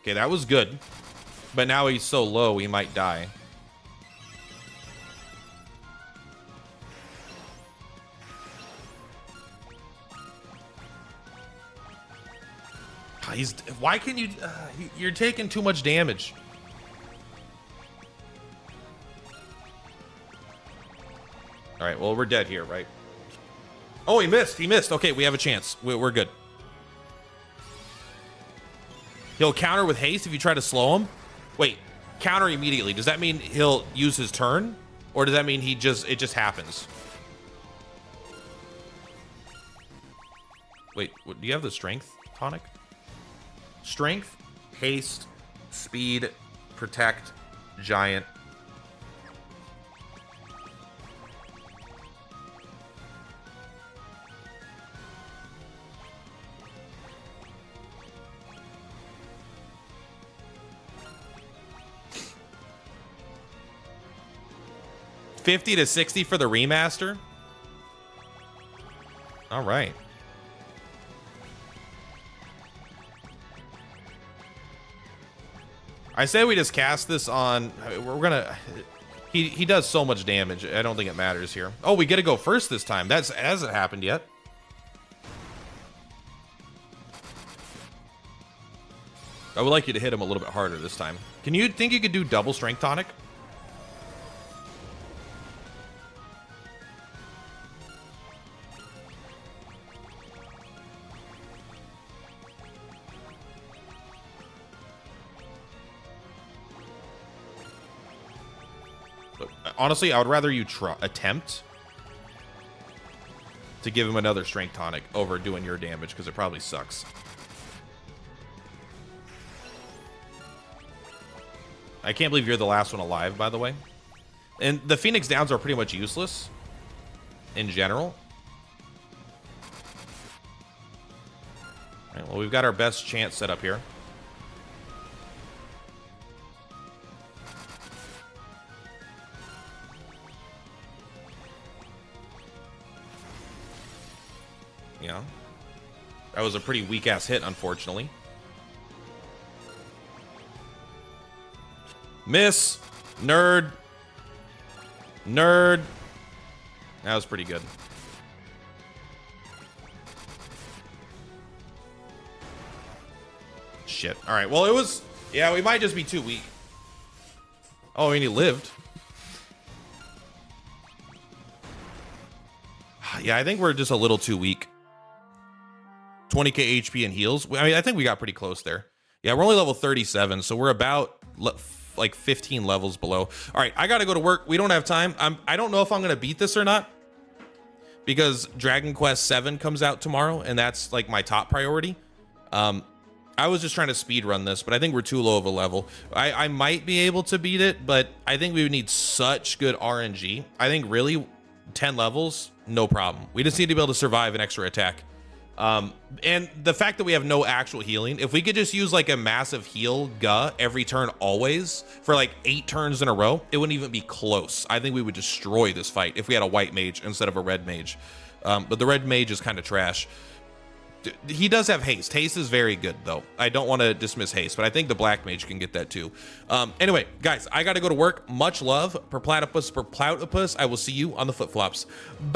Okay, that was good. But now he's so low, he might die. Why can you... you're taking too much damage. All right, well, we're dead here, right? Oh, he missed. He missed. Okay, we have a chance. We're good. He'll counter with haste if you try to slow him. Wait, counter immediately. Does that mean he'll use his turn? Or does that mean it just happens? Wait, do you have the strength tonic? Strength, haste, speed, protect, giant. $50 to $60 for the remaster. All right. I say we just cast this on. We're gonna. He does so much damage. I don't think it matters here. Oh, we get to go first this time. That hasn't happened yet. I would like you to hit him a little bit harder this time. Can you think you could do double strength tonic? Honestly, I would rather you attempt to give him another strength tonic over doing your damage, because it probably sucks. I can't believe you're the last one alive, by the way. And the Phoenix Downs are pretty much useless in general. All right, well, we've got our best chance set up here. Yeah. That was a pretty weak-ass hit, unfortunately. Miss. Nerd. Nerd. That was pretty good. Shit. All right. Well, it was... Yeah, we might just be too weak. Oh, and he lived. Yeah, I think we're just a little too weak 20k HP and heals. I mean, I think we got pretty close there. Yeah, we're only level 37, so we're about like 15 levels below. All right, I gotta go to work. We don't have time. I don't know if I'm gonna beat this or not, because Dragon Quest VII comes out tomorrow, and that's like my top priority. I was just trying to speed run this, but I think we're too low of a level. I might be able to beat it, but I think we would need such good RNG. I think really 10 levels, no problem. We just need to be able to survive an extra attack. And the fact that we have no actual healing, if we could just use like a massive heal every turn always for like 8 turns in a row, it wouldn't even be close. I think we would destroy this fight if we had a white mage instead of a red mage. But the red mage is kind of trash. He does have haste. Haste is very good though. I don't want to dismiss haste, but I think the black mage can get that too. Anyway, guys, I got to go to work. Much love. Per platypus, per platypus. I will see you on the flip flops. Bye.